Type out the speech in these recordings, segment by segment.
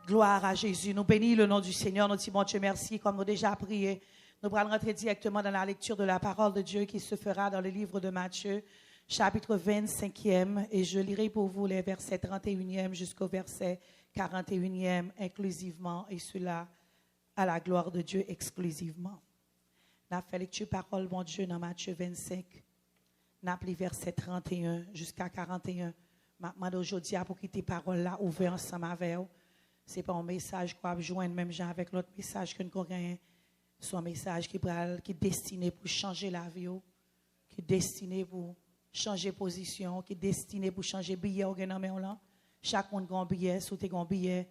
Gloire à Jésus. Nous bénissons le nom du Seigneur. Nous disons, bon Dieu, merci, comme nous avons déjà prié. Nous allons rentrer directement dans la lecture de la parole de Dieu qui se fera dans le livre de Matthieu, chapitre 25e. Et je lirai pour vous les versets 31e jusqu'au verset 41e inclusivement. Et cela à la gloire de Dieu exclusivement. Nous avons fait lecture parole, mon Dieu, dans Matthieu 25. Nous avons lu verset 31 jusqu'à 41. Je demande aujourd'hui pour quitter parole là, ouvert ensemble avec vous. Ce n'est pas un message qu'on va joindre même gens avec l'autre message que nous avons. C'est un message qui est destiné pour changer la vie, qui est destiné pour changer position, qui est destiné pour changer billet. Chaque monde a un billet, si tu as un billet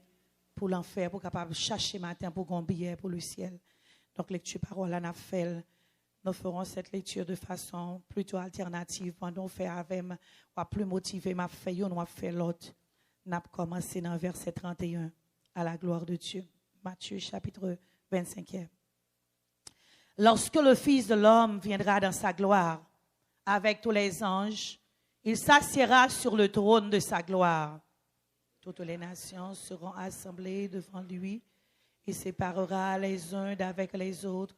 pour l'enfer, pour capable chercher matin pour un billet pour le ciel. Donc, lecture parole, là, nous ferons cette lecture de façon plutôt alternative. Pendant qu'on fait avec, ou plus motivé, m'a fait une, ou fait l'autre. Nous avons commencé dans verset 31. À la gloire de Dieu. Matthieu chapitre 25e. Lorsque le Fils de l'homme viendra dans sa gloire avec tous les anges, il s'assiera sur le trône de sa gloire. Toutes les nations seront assemblées devant lui et séparera les uns d'avec les autres,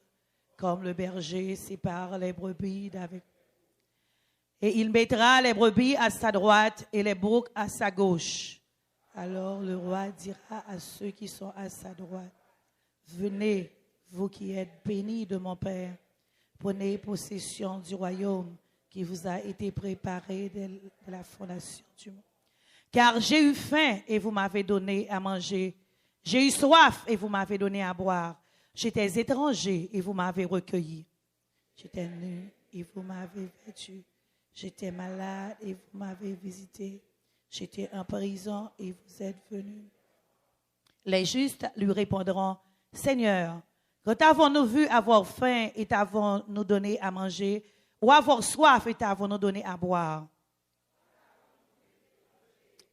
comme le berger sépare les brebis d'avec. Et il mettra les brebis à sa droite et les boucs à sa gauche. Alors le roi dira à ceux qui sont à sa droite, venez, vous qui êtes bénis de mon Père, prenez possession du royaume qui vous a été préparé de la fondation du monde. Car j'ai eu faim et vous m'avez donné à manger. J'ai eu soif et vous m'avez donné à boire. J'étais étranger et vous m'avez recueilli. J'étais nu et vous m'avez vêtu. J'étais malade et vous m'avez visité. J'étais en prison et vous êtes venus. Les justes lui répondront, Seigneur, quand avons-nous vu avoir faim et t'avons-nous donné à manger, ou avoir soif et t'avons-nous donné à boire?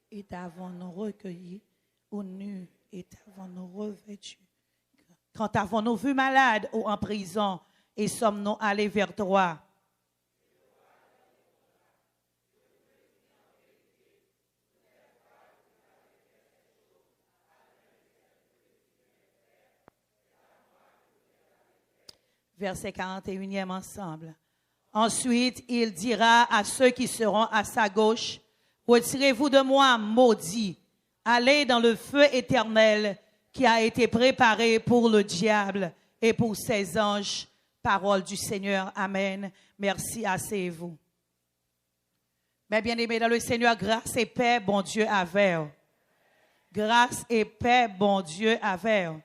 Et t'avons-nous recueilli, ou nus et t'avons-nous revêtus? Quand avons-nous vu malade ou en prison et sommes-nous allés vers toi? Verset 41e ensemble. Ensuite, il dira à ceux qui seront à sa gauche, retirez-vous de moi, maudits, allez dans le feu éternel qui a été préparé pour le diable et pour ses anges. Parole du Seigneur. Amen. Merci, asseyez-vous. Mes bien-aimés dans le Seigneur, grâce et paix, bon Dieu, avec vous. Grâce et paix, bon Dieu, avec vous.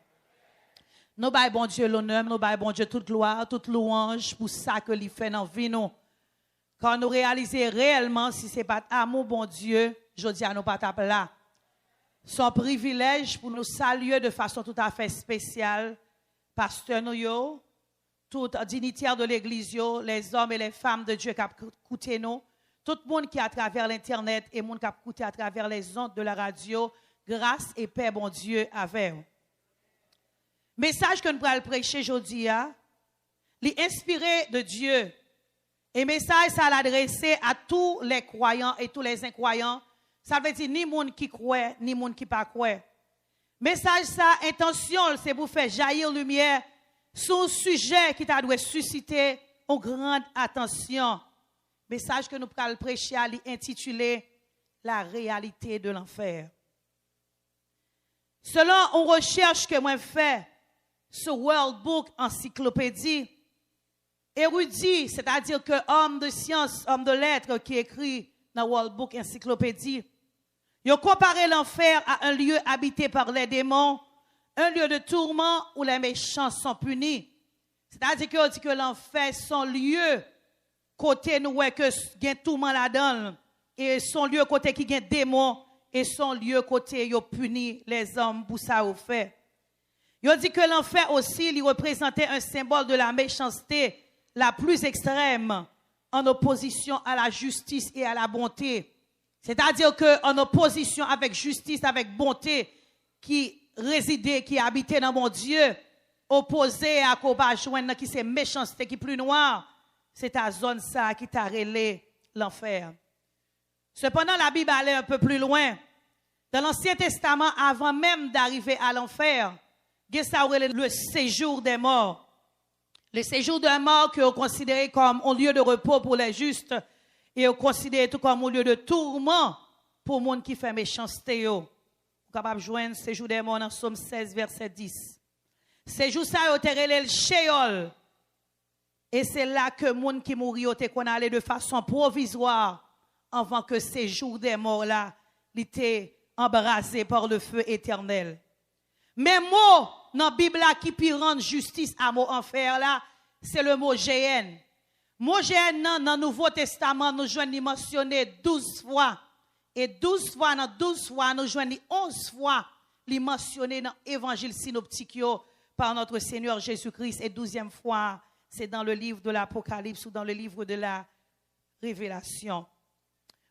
Nous baillons bon Dieu l'honneur, nous baillons bon Dieu toute gloire, toute louange pour ça que l'il fait dans la vie nous. Quand nous réalisons réellement si ce n'est pas amour bon Dieu, je dis à nous pas taper là. Son privilège pour nous saluer de façon tout à fait spéciale, pasteur nous, tout dignitaire de l'église, les hommes et les femmes de Dieu qui ont écouté nous, tout le monde qui est à travers l'internet et le monde qui a écouté à travers les ondes de la radio, grâce et paix bon Dieu avec vous. Message que nous allons prêcher aujourd'hui, est inspiré de Dieu. Et message, ça l'adresser à tous les croyants et tous les incroyants. Ça veut dire ni monde qui croit, ni monde qui pas croit. Message, ça, intention, c'est pour faire jaillir lumière sur un sujet qui t'a dû susciter une grande attention. Message que nous allons prêcher, intitulé La réalité de l'enfer. Selon une recherche que moi fais, ce World Book encyclopédie, érudit, c'est-à-dire que homme de science, homme de lettres qui écrit dans World Book encyclopédie, ils ont comparé l'enfer à un lieu habité par les démons, un lieu de tourment où les méchants sont punis. C'est-à-dire qu'on dit que l'enfer, son lieu, côté nous, que il y a tourment là-dedans, et son lieu côté qui y a démons, et son lieu côté il punit les hommes pour ça au fait. Il dit que l'enfer aussi, il représentait un symbole de la méchanceté la plus extrême en opposition à la justice et à la bonté. C'est-à-dire qu'en opposition avec justice, avec bonté, qui résidait, qui habitait dans mon Dieu, opposé à Koba joindre qui c'est méchanceté qui est plus noire, c'est ta zone ça qui t'a relé l'enfer. Cependant, la Bible allait un peu plus loin. Dans l'Ancien Testament, avant même d'arriver à l'enfer, il y a le séjour des morts. Le séjour des morts qui est considéré comme un lieu de repos pour les justes et est considéré tout comme un lieu de tourment pour les gens qui font méchanceté. Vous êtes capable de joindre le séjour des morts dans Somme 16, verset 10. Séjour ça, il le Sheol. Et c'est là que les gens qui mourent qu'on allait de façon provisoire avant que ces jours des morts là étaient embrasés par le feu éternel. Mais mot dans la Bible là qui peut rendre justice à mot enfer là, c'est le mot Géhenne. Mot Géhenne dans le Nouveau Testament nous joignons mentionné 12 fois. Et 12 fois dans 12 fois nous joignons 11 fois les mentionné dans l'évangile synoptique par notre Seigneur Jésus-Christ et 12e fois c'est dans le livre de l'Apocalypse ou dans le livre de la Révélation.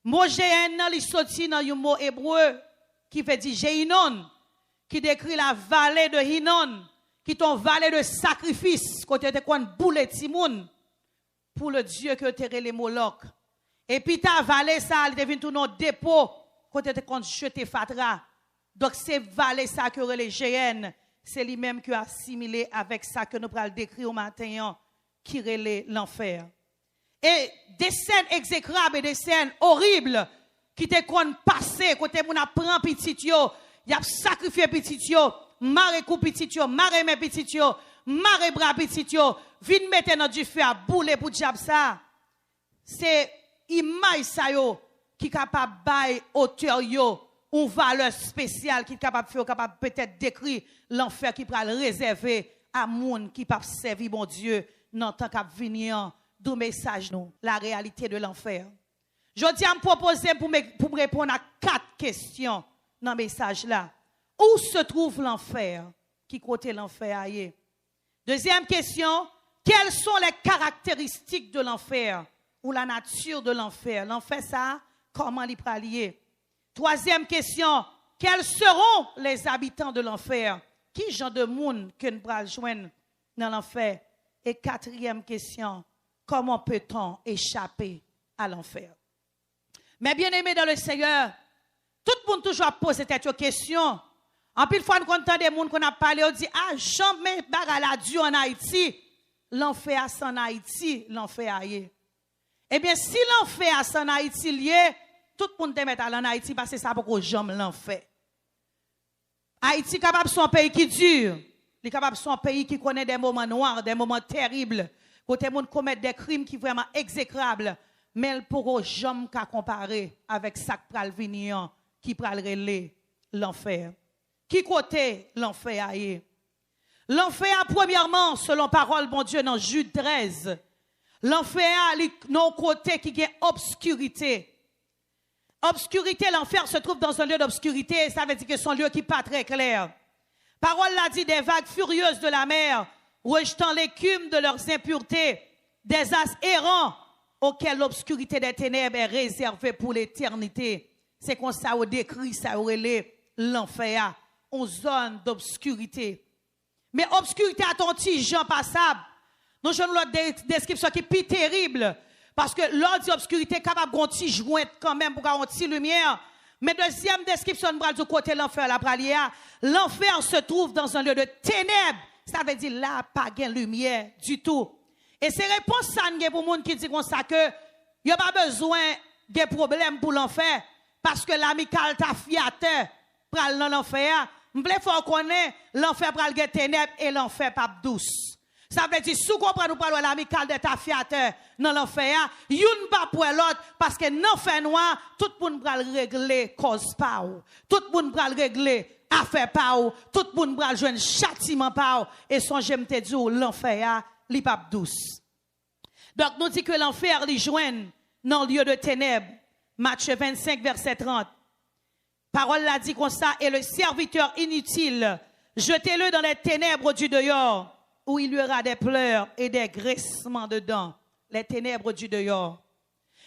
Mot Géhenne il sorti dans un mot hébreu qui veut dire Géinon, qui décrit la vallée de Hinnon, qui est une vallée de sacrifice, côté de quoi boule timoun pour le Dieu que terre les Moloch. Et puis ta vallée ça, elle devient tout notre dépôt, côté de quoi jeter fatra. Donc c'est vallée ça que les Géhenne, c'est lui-même qui a assimilé avec ça que nous allons décrire au matin, qui relève l'enfer. Et des scènes exécrables et des scènes horribles qui te qu'on passé côté mon apprend petit yo, y a sacrifié petit yo, maré coup petit yo, maré mes petit yo, maré bras petit yo, vinn mettre dans du feu à bouler pour diable ça. C'est image ça yo qui capable bail auteur yo une valeur spéciale qui capable faire capable peut-être décrire l'enfer qui va le réserver à monde qui pas servir bon Dieu dans tant qu'a venir du message nous la réalité de l'enfer. Je dis à me proposer pour me répondre à 4 questions dans le message là. Où se trouve l'enfer? Qui côté l'enfer aille? Deuxième question, quelles sont les caractéristiques de l'enfer ou la nature de l'enfer? L'enfer ça, comment l'y pralier? Troisième question, quels seront les habitants de l'enfer? Qui genre de monde que nous allons joindre dans l'enfer? Et quatrième question, comment peut-on échapper à l'enfer? Mais bien aimé dans le Seigneur, tout le monde toujours pose cette question. En pile fois, nous entendons des gens qu'on a parlé, on dit, ah, jamais bagarre Dieu en Haïti. L'enfer à en Haïti, l'enfer aille. Eh bien, si l'enfer à en Haïti lié, tout le monde te met en Haïti parce que ça pour jamais l'enfer. Haïti est capable de son pays qui dure. Il est capable de son pays qui connaît des moments noirs, des moments terribles. Côté les gens commettent des crimes qui sont vraiment exécrables. Mais il ne pourra jamais comparer avec ça qui va venir, qui va relayer l'enfer. Qui côté l'enfer aille? L'enfer, premièrement, selon parole, bon Dieu, dans Jude 13, l'enfer a non côté qui est obscurité. Obscurité, l'enfer se trouve dans un lieu d'obscurité, ça veut dire que c'est un lieu qui n'est pas très clair. Parole l'a dit, des vagues furieuses de la mer, rejetant l'écume de leurs impuretés, des as errants auxquels l'obscurité des ténèbres est réservée pour l'éternité. C'est comme ça on décrit, ça aurait l'enfer, en zone d'obscurité. Mais obscurité à ton petit Jean passable. Nous avons une description qui est plus terrible. Parce que l'ordre d'obscurité est capable de petit jointe quand même pour avoir une petite lumière. Mais deuxième description du côté de l'enfer, la pralia, l'enfer se trouve dans un lieu de ténèbres. Ça veut dire là, pas de lumière du tout. Et c'est réponse ça pour les gens qui disent comme ça que il n'y a pas besoin de problème pour l'enfer. Parce que l'amical t'a fiaté pour dans l'enfer. M'blé faut connaître l'enfer pral gen ténèbres et l'enfer pas douce. Ça veut dire sous comprendre nous parlons l'amical de ta fiateur dans l'enfer, youn pas pour l'autre parce que dans l'enfer noir tout le monde pral régler cause pa ou. Tout le monde pral régler affaire pa ou, tout le monde pral joindre châtiment pa ou et son j'aime te dire l'enfer li pas douce. Donc nous dit que l'enfer li joindre dans le lieu de ténèbres. Matthieu 25 verset 30. Parole l'a dit comme ça, et le serviteur inutile, jetez-le dans les ténèbres du dehors, où il y aura des pleurs et des graissements dedans. Les ténèbres du dehors.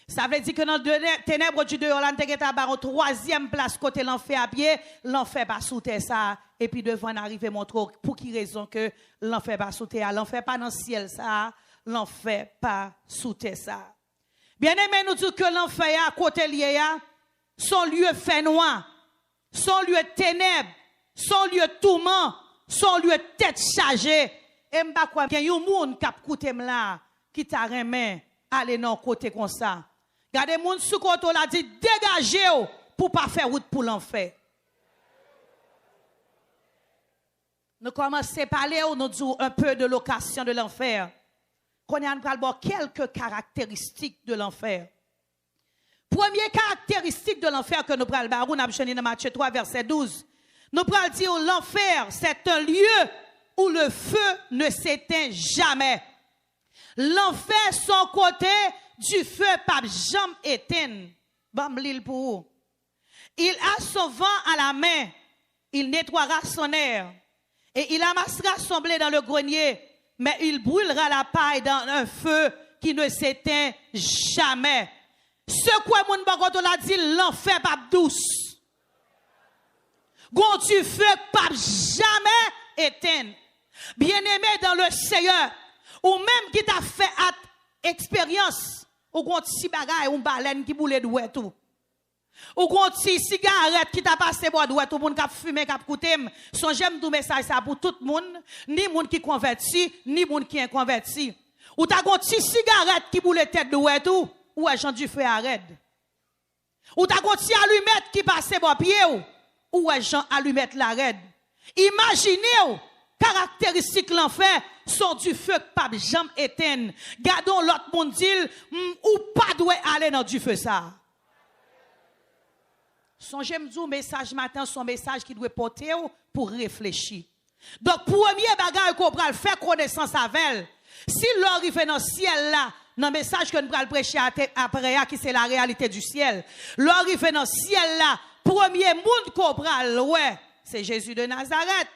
Ça veut dire que dans les ténèbres du dehors, là, on a troisième place côté l'enfer à pied, l'enfer pas sous terre ça, et puis devant arriver montrer pour qui raison que l'enfer pas sous terre, l'enfer pas dans le ciel ça, l'enfer pas sous terre ça. Bien aimé, nous disons que l'enfer à côté lié, son lieu fait noir. son lieu de ténèbres, son lieu de tourment, son lieu de tête chargée. Et m'pa quoi, il y a un monde qui a écouté là, qui t'a remis, aller dans côté comme ça. Gardez moun sous côté là dit dégagez pour pas faire route pour l'enfer. Nous commençons à parler, nous disons un peu de location de l'enfer. Qu'on a quelques caractéristiques de l'enfer. Première caractéristique de l'enfer que nous prenons, nous avons dans Matthieu 3, verset 12. Nous prenons dire l'enfer, c'est un lieu où le feu ne s'éteint jamais. L'enfer, son côté, du feu, pas jamais éteint. Bam l'île pour vous. Il a son vent à la main, il nettoiera son air, et il amassera son blé dans le grenier, mais il brûlera la paille dans un feu qui ne s'éteint jamais. Ce quoi mon bagot on a dit l'enfer pas douce. Gon du feu pas jamais éteint. Bien-aimé dans le Seigneur, ou même qui t'a fait expérience, ou gon ti bagay ou baleine qui boule doué tout. Ou gon ti cigarette qui t'a passé bois doué tout moun k'ap fumer k'ap coûter. Son j'aime tout message ça pour tout monde, ni moun qui converti, ni moun qui inconverti. Ou ta gon ti cigarette qui boule tête doué tout. Ou est Jean du feu arrête. Ou ta gon ti allumette qui passe bon pied ou est Jean allumette la raide. Imaginez caractéristiques l'enfer sont du feu que pas jamais éteindre. Gardons l'autre monde dit ou pas doit aller dans du feu ça. Songez m'dou message matin son message qui doit porter pour réfléchir. Donc premier bagage qu'on pral faire connaissance avec si l'arrive dans le ciel là dans le message que nous allons prêcher après, qui c'est la réalité du ciel. L'arrive dans le ciel là, premier monde qu'on prend, ouais, c'est Jésus de Nazareth.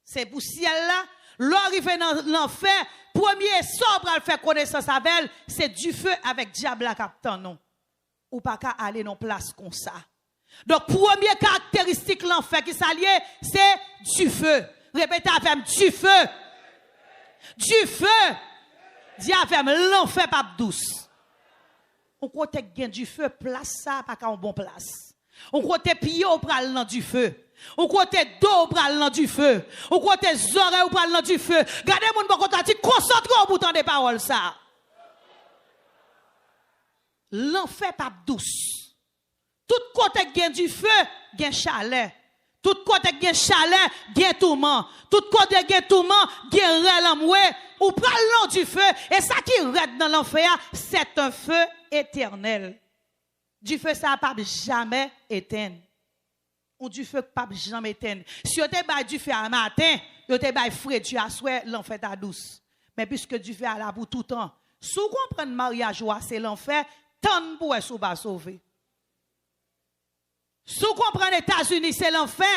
C'est pour le ciel là. L'arrive dans l'enfer, premier sort pour faire connaissance avec, c'est du feu avec diable à captain non. Ou pas qu'à aller dans place comme ça. Donc, première caractéristique l'enfer qui s'allie, c'est du feu. Répétez avec du feu. Du feu. Dis avec l'enfer pas douce. On côté gain du feu, place ça pas qu'en bon place. On côté pied au pral dans du feu. On côté dos au pral dans du feu. On côté oreilles au pral dans du feu. Gardez mon bon côté dit concentrez au bout des paroles ça. L'enfer pas douce. Tout côté gain du feu, gain chaleur. Tout côté gain chaleur, gain tourment. Tout côté gain tourment, gain relamoué. Ou pral du feu. Et ça qui reste dans l'enfer, c'est un feu éternel. Du feu, ça n'a pas jamais éteint. Ou du feu pas jamais éteint. Si vous avez du feu à matin, vous avez frais du à souhait, l'enfer est douce. Mais puisque du feu à la bout tout le temps, si vous comprenez le mariage, c'est l'enfer, tant pour être pas sauvé. Si vous comprenez les États-Unis, c'est l'enfer,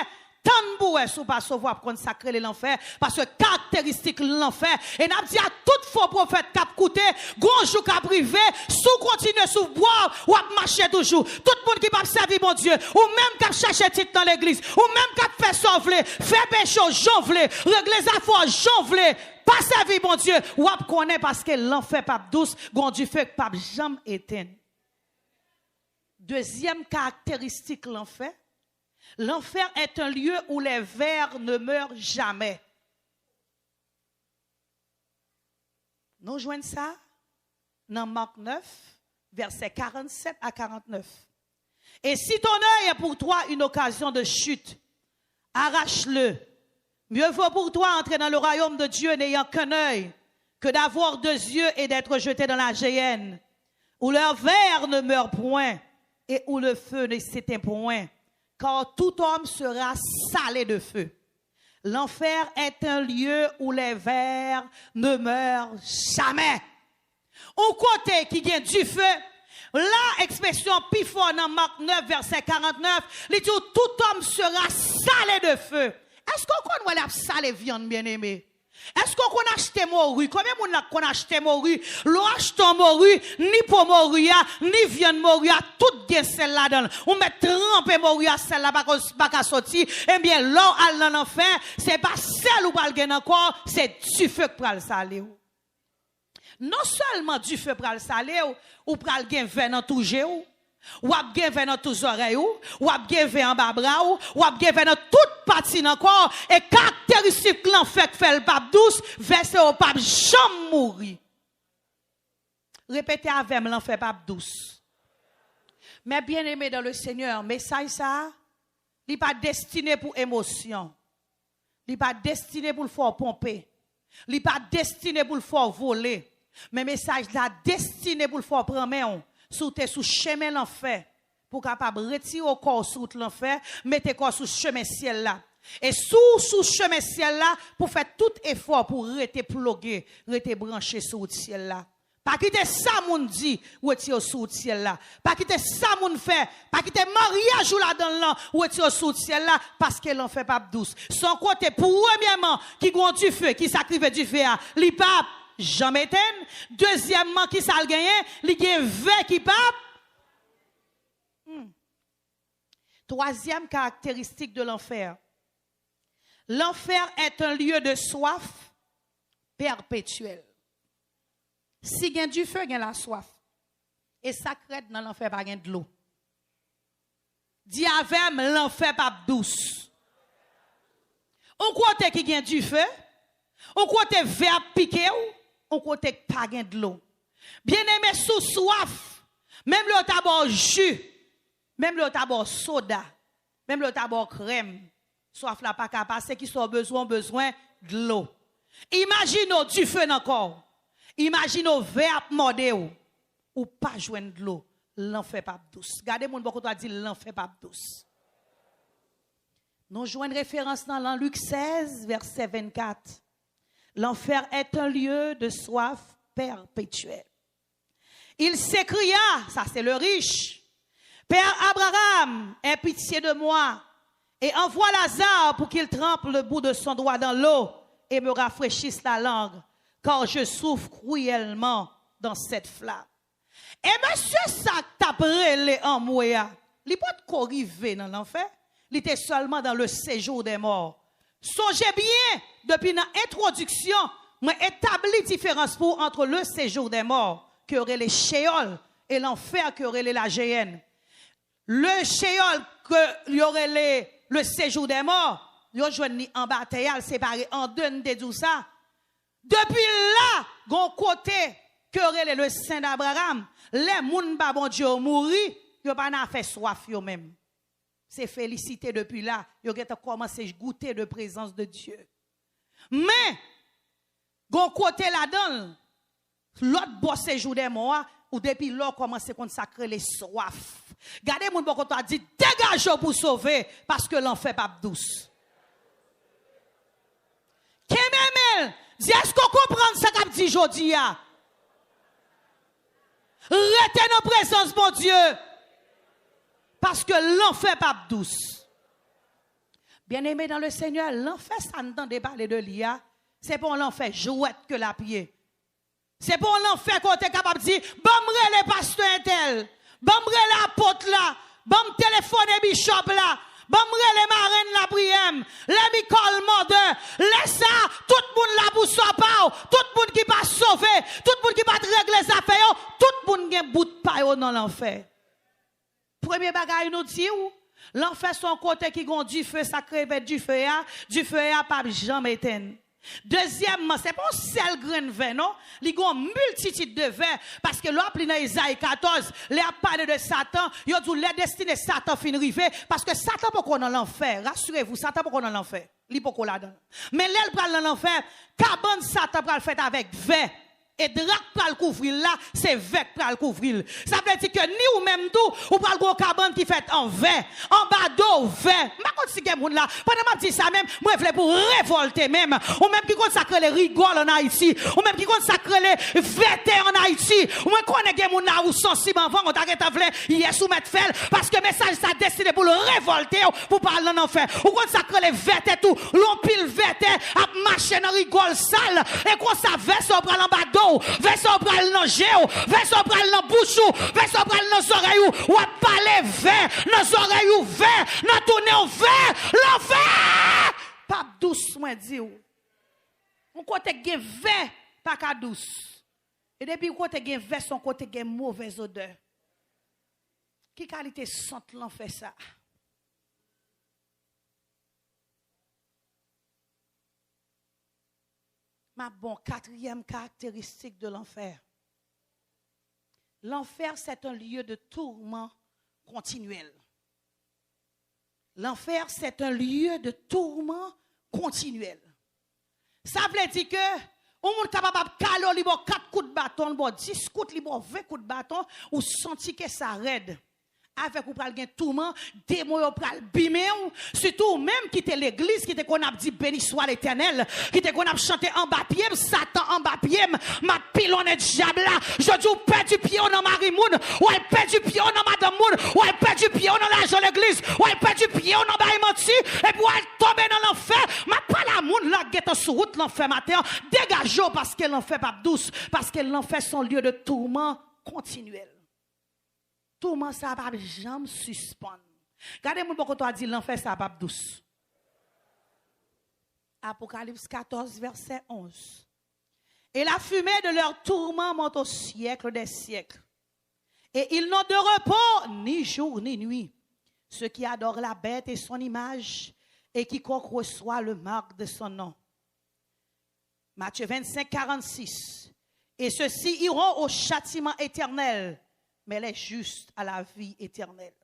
tant pour être pas sauvé pour consacrer l'enfer, parce que caractéristique l'enfer, et n'a dit à tout faux prophète qui a coûté, gonjou qui a privé, sous continuer sous boire, ou à marcher toujours. Tout le monde qui va servir mon Dieu, ou même qui a cherché titre dans l'église, ou même qui a fait sauver, fait péché, jonfler, régler les affaires, jonfler, pas servir mon Dieu, ou à connaître parce que l'enfer pas douce, gon du feu pas jamais éteint. Deuxième caractéristique l'enfer. L'enfer est un lieu où les vers ne meurent jamais. Nous joignons ça dans Marc 9, versets 47 à 49. Et si ton œil est pour toi une occasion de chute, arrache-le. Mieux vaut pour toi entrer dans le royaume de Dieu n'ayant qu'un œil que d'avoir 2 yeux et d'être jeté dans la géhenne, où leur vers ne meurt point et où le feu ne s'éteint point. Car tout homme sera salé de feu. L'enfer est un lieu où les vers ne meurent jamais. Au côté qui vient du feu, la expression pifon dans Marc 9, verset 49, il dit tout homme sera salé de feu. Est-ce qu'on connaît la salé viande, bien-aimé? Est-ce qu'on a acheté morue? Combien de monde a acheté morue? L'on achète morue, ni pour morue, ni viande morue, tout bien celle là-dedans. On met tremper morue à celle là, pas sortir. Eh bien, l'on a dans l'enfer, c'est pas celle ou pas le encore, c'est du feu qui pral saler. Non seulement du feu pral saler, ou pral gen vin dans tout géo. Ou ap gen vè dans tous oreilles ou ap gen vè en bas bras ou ap gen vè dans toute partie dans corps et caractéristique l'enfer fait le pape douce, verset au pape jamais mourir. Répétez avec moi l'enfer pape douce. Mais bien aimé dans le Seigneur, message ça, il n'est pas destiné pour émotion. Il n'est pas destiné pour le faire pomper. Il n'est pas destiné pour le faire voler. Mais message là destiné pour le faire prendre main. Sous tes sous chemin l'enfer pour capable retirer au corps sous l'enfer, mettez corps sous chemin ciel là. Et sous chemin ciel là pour faire tout effort pour rester plugué, rester branché sous le ciel là. Pas quitter ça moun dit retirer sous le ciel là. Pas quitter ça moun fait, pas quitter mariage ou là dans là retirer sous le ciel là parce que l'enfer pas douce. Son côté premièrement qui gon du feu, qui sacrifie du feu, li pas jamais éteint. Deuxièmement, qui ça le gagne? Li gen vè qui pape. Troisième caractéristique de l'enfer. L'enfer est un lieu de soif perpétuel. Si gen du feu, gen la soif. Et sacré dans l'enfer pas gen de l'eau. Dis avec l'enfer pas douce. On côté qui gen du feu, on côté vert piqué ou on côté pas gain de l'eau. Bien aimé sous soif, même le tabor jus, même le tabor soda, même le tabor crème, soif là pas capable, c'est qui sont besoin de l'eau. Imaginez du feu encore. Imaginez verre mordé ou pas joindre de l'eau, l'enfer pas douce. Regardez mon beaucoup dit l'enfer pas douce. Nous jouons une référence dans Luc 16 verset 24. L'enfer est un lieu de soif perpétuelle. Il s'écria, ça c'est le riche, Père Abraham, aie pitié de moi et envoie Lazare pour qu'il trempe le bout de son doigt dans l'eau et me rafraîchisse la langue, car je souffre cruellement dans cette flamme. Et monsieur ça t'a brûlé en moya, il pas de arriver dans l'enfer, il était seulement dans le séjour des morts. Songez bien, depuis l'introduction, moi établi différence pour entre le séjour des morts, qui aurait les Sheol, et l'enfer, qui aurait la géhenne. Le Sheol, qui aurait le séjour des morts, il y a en bataille, séparé en deux, de ça. Depuis là, gon côté, qui aurait le sein d'Abraham, les moun ba bon Dieu mourir, ils n'ont pas fait soif eux même. C'est félicité depuis là. Ils ont commencé à goûter de présence de Dieu. Mais, gon côté là-dedans, l'autre bosse séjour des morts, ou depuis là, commence à consacrer les soifs. Gardez mon bon côté a dit, dégagez pour sauver, parce que l'enfer pas douce. Kememel, dis est-ce qu'on comprend ce qu'a dit jodi a? Restez dans présence, mon Dieu. Parce que l'enfer pas douce. Bien-aimé dans le Seigneur, l'enfer, ça n'entendait pas parler de l'IA. C'est pour l'enfer jouette que la pied. C'est pour l'enfer qu'on est capable de dire, bombre les pasteurs intel, bombre les apôtres là, bombre téléphone et bishop là, bombre les marraines la prière, les Micole Mordeur, laisse ça, tout le monde là pour sauver, tout le monde qui va sauver, tout le monde qui va régler les affaires, tout le monde qui a un bout de paille dans l'enfer. Premier bagage nous dit l'enfer son côté qui gon du feu sacré du feu a pas jamais éteint. Deuxièmement, c'est pas un seul grain de vin, non? Il y a une multitude de vins. Parce que l'on dans Isaïe 14, les a parlé de Satan, il a dit les destinées Satan fin rivé. Parce que Satan pas qu'on dans l'enfer. Rassurez-vous, Satan pas qu'on dans l'enfer. Il pas qu'on là-dedans. Mais l'elle prend dans l'enfer, cabane Satan prend le fait avec vin. Et drac pral couvrir là, c'est vec pral couvrir. Ça veut dire que ni ou même tout, ou pral go cabane qui fait en vin, en bas d'eau vin. Ma kon si gen moun là, pendant m'a dit ça même, moi vle pour révolter même. Ou même qui consacre les rigoles en Haïti, ou même qui consacre les vêtements en Haïti. Ou même connaît gen moun là ou sensible avant on t'arrête à vle, hier soumettre fel parce que message ça destiné pour le révolter pour parler en enfer. Ou consacre les vêtements tout, l'on pile vêtements à marcher dans rigole sale et qu'on ça verse pral en bas d'eau. Verso pral nan géo, verso pral nan bouchou, verso pral nan oreilles ou a parler vert, nan oreilles vert, nan tourner vert, l'enfer. Pas douce moi dit ou. On côté gen vert, pas ka douce. Et depuis côté gen vert son côté gen mauvaise odeur. Qui qualité sente l'enfer ça? Ma bon, quatrième caractéristique de l'enfer. L'enfer, c'est un lieu de tourment continuel. L'enfer, c'est un lieu de tourment continuel. Ça veut dire que on est capable de caler 4 coups de bâton, 10 coups, 20 coups de bâton, ou senti que ça raide. Avec ou pral gen tourment, démon yo pral bimé ou, surtout même qui était l'église, qui était qu'on a dit béni soit l'Éternel, qui était qu'on a chanté en bas pied, Satan en bas pied, ma pilonne diable là, je dis ou perd du pied dans Marie Moun, ou elle perd du pied dans Madame Moun, ou elle perd du pied dans l'argent l'église, ou elle perd du pied dans Baye Menti, et puis elle tombe dans l'enfer, ma pas la Moun là guette sur route l'enfer matin, dégagez parce que l'enfer pas douce, parce que l'enfer son lieu de tourment continuel. Tourment ça va jamais suspendre. Regardez-moi pourquoi tu as dit l'enfer ça va douce. Apocalypse 14 verset 11. Et la fumée de leur tourment monte au siècle des siècles. Et ils n'ont de repos ni jour ni nuit. Ceux qui adorent la bête et son image et quiconque reçoit le marque de son nom. Matthieu 25 46. Et ceux-ci iront au châtiment éternel, mais les justes à la vie éternelle.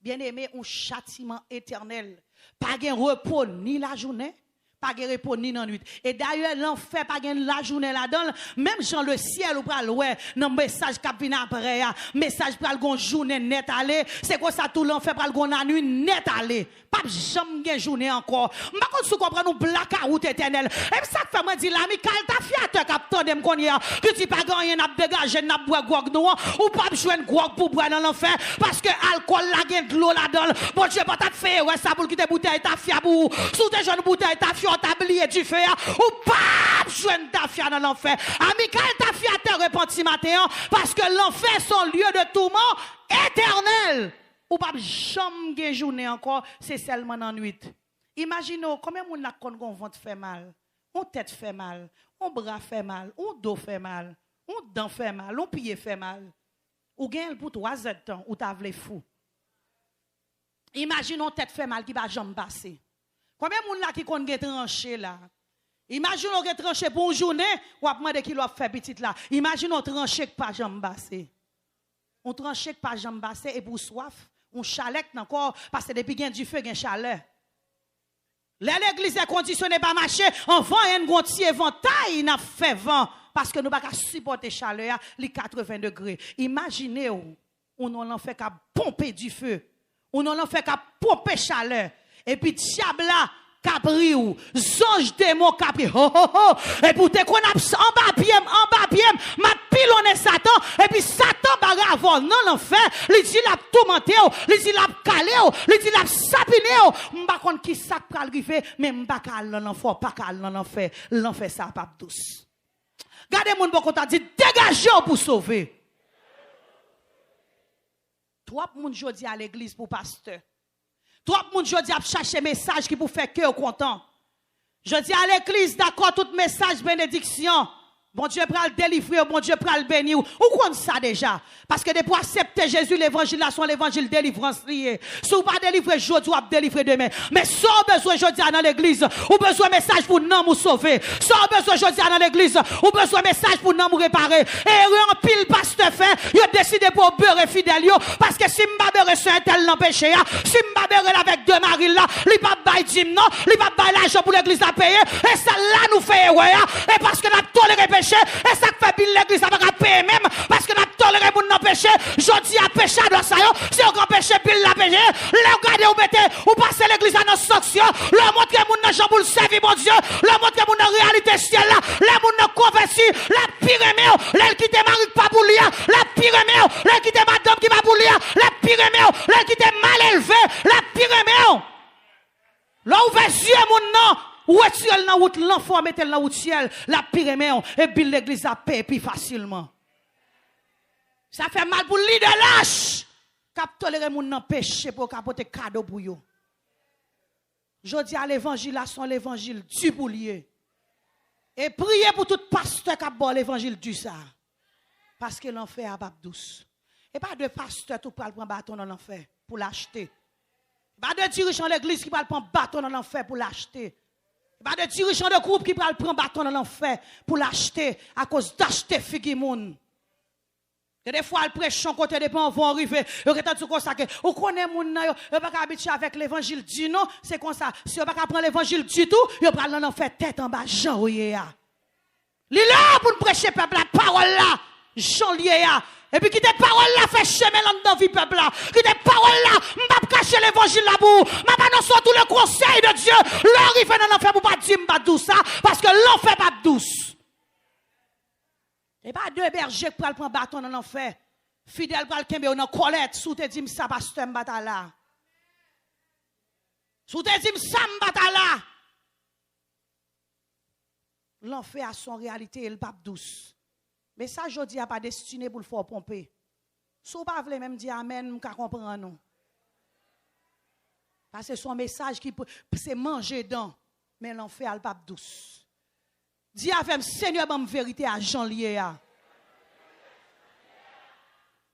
Bien-aimé, un châtiment éternel. Pas de repos ni la journée, pas de repos ni la nuit. Et d'ailleurs, l'enfer, pas de la journée là-dedans. Même dans le ciel, ou pral ouais, dans message qui vient après, message pral gon journée net aller. C'est quoi ça tout l'enfer pral gon la nuit net aller. Pas jamais gen journée encore. M'pa kon sou comprendre nous blackout éternel. Et ça fait moi dire l'ami Kal ta fiateur capteur dem konnya que tu pas gagner n'a dégager n'a boire grog nou ou pas joindre grog pour boire dans l'enfer parce que alcool la gen de l'eau là-dedans. Bon Dieu pas t'a fait ouais ça pour quitter bouteille ta fia pour sous tes jeunes bouteille ta fia tablier du feu ou pas joindre ta fia dans l'enfer. Ami Kal ta fiateur repenti matin parce que l'enfer son lieu de tourment éternel. Ou pas jamais journée encore, c'est seulement en nuit. Imaginez combien de gens qui ont ventre fait mal, on tête fait mal, on bras fait mal, on dos fait mal, on dent fait mal, on pied fait mal. Ou gagne pour 3 ans, ou t'as vle fou. Imaginez tête fait mal qui va jamais passer. Combien de gens qui ont tranché là? Imaginez on tranché pour une journée, ou après de qui l'a fait petit là. Imaginez tranché qui pas jamais passer. On tranché qui pas jamais passer et pour soif. On chalet encore parce que depuis qu'il y a du feu, il y a chaleur. L'église est conditionnée par marcher, en vent et un gontier éventail n'a fait vent parce que nous ne pouvons pas supporter chaleur les 80 degrés. Imaginez on n'en fait qu'à pomper du feu. On n'en fait qu'à pomper chaleur et puis diable là Capri ou zonge démon capri ho ho ho et pour te qu'on a en bas pied m'a pilonné Satan et puis Satan bagarre avant non l'enfer il dit l'a tourmenté il dit l'a calé il dit l'a sapiné m'pa connait qui ça pral river mais m'pa cal dans l'enfer pas cal dans l'enfer ça pas douce. Gardez moun bon t'a dit dégagez pour sauver. Trois moun jodi à l'église pour pasteur. Tout le monde jodi a cherché message qui pour faire cœur content. Je dis à l'église d'accord tout message bénédiction. Bon Dieu pral délivrer, bon Dieu pral bénir. Ou compte ça déjà? Parce que depuis accepter Jésus l'évangile là, son l'évangile délivrance lié. Si vous pas délivrer aujourd'hui, vous délivrer demain. Mais si vous besoin aujourd'hui dans l'église, ou besoin message pour nous nous sauver. Si vous besoin aujourd'hui dans l'église, ou besoin message pour nous réparer. Et en pile pasteur fait, il a décidé pour beurre fidèle parce que si m'ba beurre sur un tel l'empêcher, si m'ba beurre avec 2 maris là, li pas bail dim non, li pas bail l'argent pour l'église à payer et ça là nous fait ouais et parce que n'a toléré péché et ça fait bien l'église ça va payer même parce que n'a toléré pour non péché, jodi à péché dans ça yo, si on grand péché pile la péché, là regardez ou mettez ou passer l'église à nos sanction, le montrer moun nan jamboul servir mon Dieu, le montrer moun nan réalité ciel là, les moun nan converti, la pire mère, l'elle qui te mari pas pour lire, la pire mère, l'elle qui te madame qui pas pour lire, la pire mère, l'elle qui te mal élevé, la pire mère. Là ouvert yeux moun nan ou est-il dans route l'enfant mettez dans route ciel la pire mère et puis l'église a paix plus facilement. Ça fait mal pour leader lâche. Cap tolérer moun nan péché pour capoter cadeau pour yo. Je dis à l'évangile là son l'évangile du boulier. Et priez pour tout pasteur qui a bon l'évangile du ça. Parce que l'enfer a pas douce. Et pas de pasteur tout prend bâton dans l'enfer pour l'acheter. Pas de dirigeant de l'église qui prend bâton dans l'enfer pour l'acheter. Pas de dirigeant de groupe qui prend bâton dans l'enfer pour l'acheter à cause d'acheter figimoun. Et des fois, le prêchant côté des gens vont arriver. Vous connaissez moun nan yo, vous pas habitué avec l'évangile du non, c'est comme ça. Si vous pas prendre l'évangile du tout, vous pral dans l'enfer tête en bas Jean Oyea. Li là pour prêcher peuple la parole là, Jean Liéa. Et puis qui te parole là fait chemin dans vie peuple là. Qui te parole là, m'pa cacher l'évangile là pour. M'a annoncer tout le conseil de Dieu. L'arrive dans l'enfer pour pas dire m'pa douce ça parce que l'enfer pas douce. Et pas deux bergers qui prennent bâton dans l'enfer. Fidèle pral kembe dans colette sous te dit ça pasteur m'bata là. Sous te dit ça m'bata là. L'enfer a son réalité et le pape douce. Mais ça, je dis, a pas destiné pour le faire pomper. Si vous ne voulez même dire amen, vous comprendre non. Parce que son message qui c'est manger dedans, mais l'enfer a le pape douce. Dis avec Seigneur, bonne vérité à Jean Lié.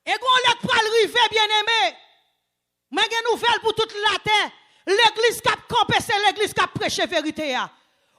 Et quand on pour arriver, bien aimé, mais une nouvelle pour toute la terre. L'église qui a campé, c'est l'église qui a prêché vérité.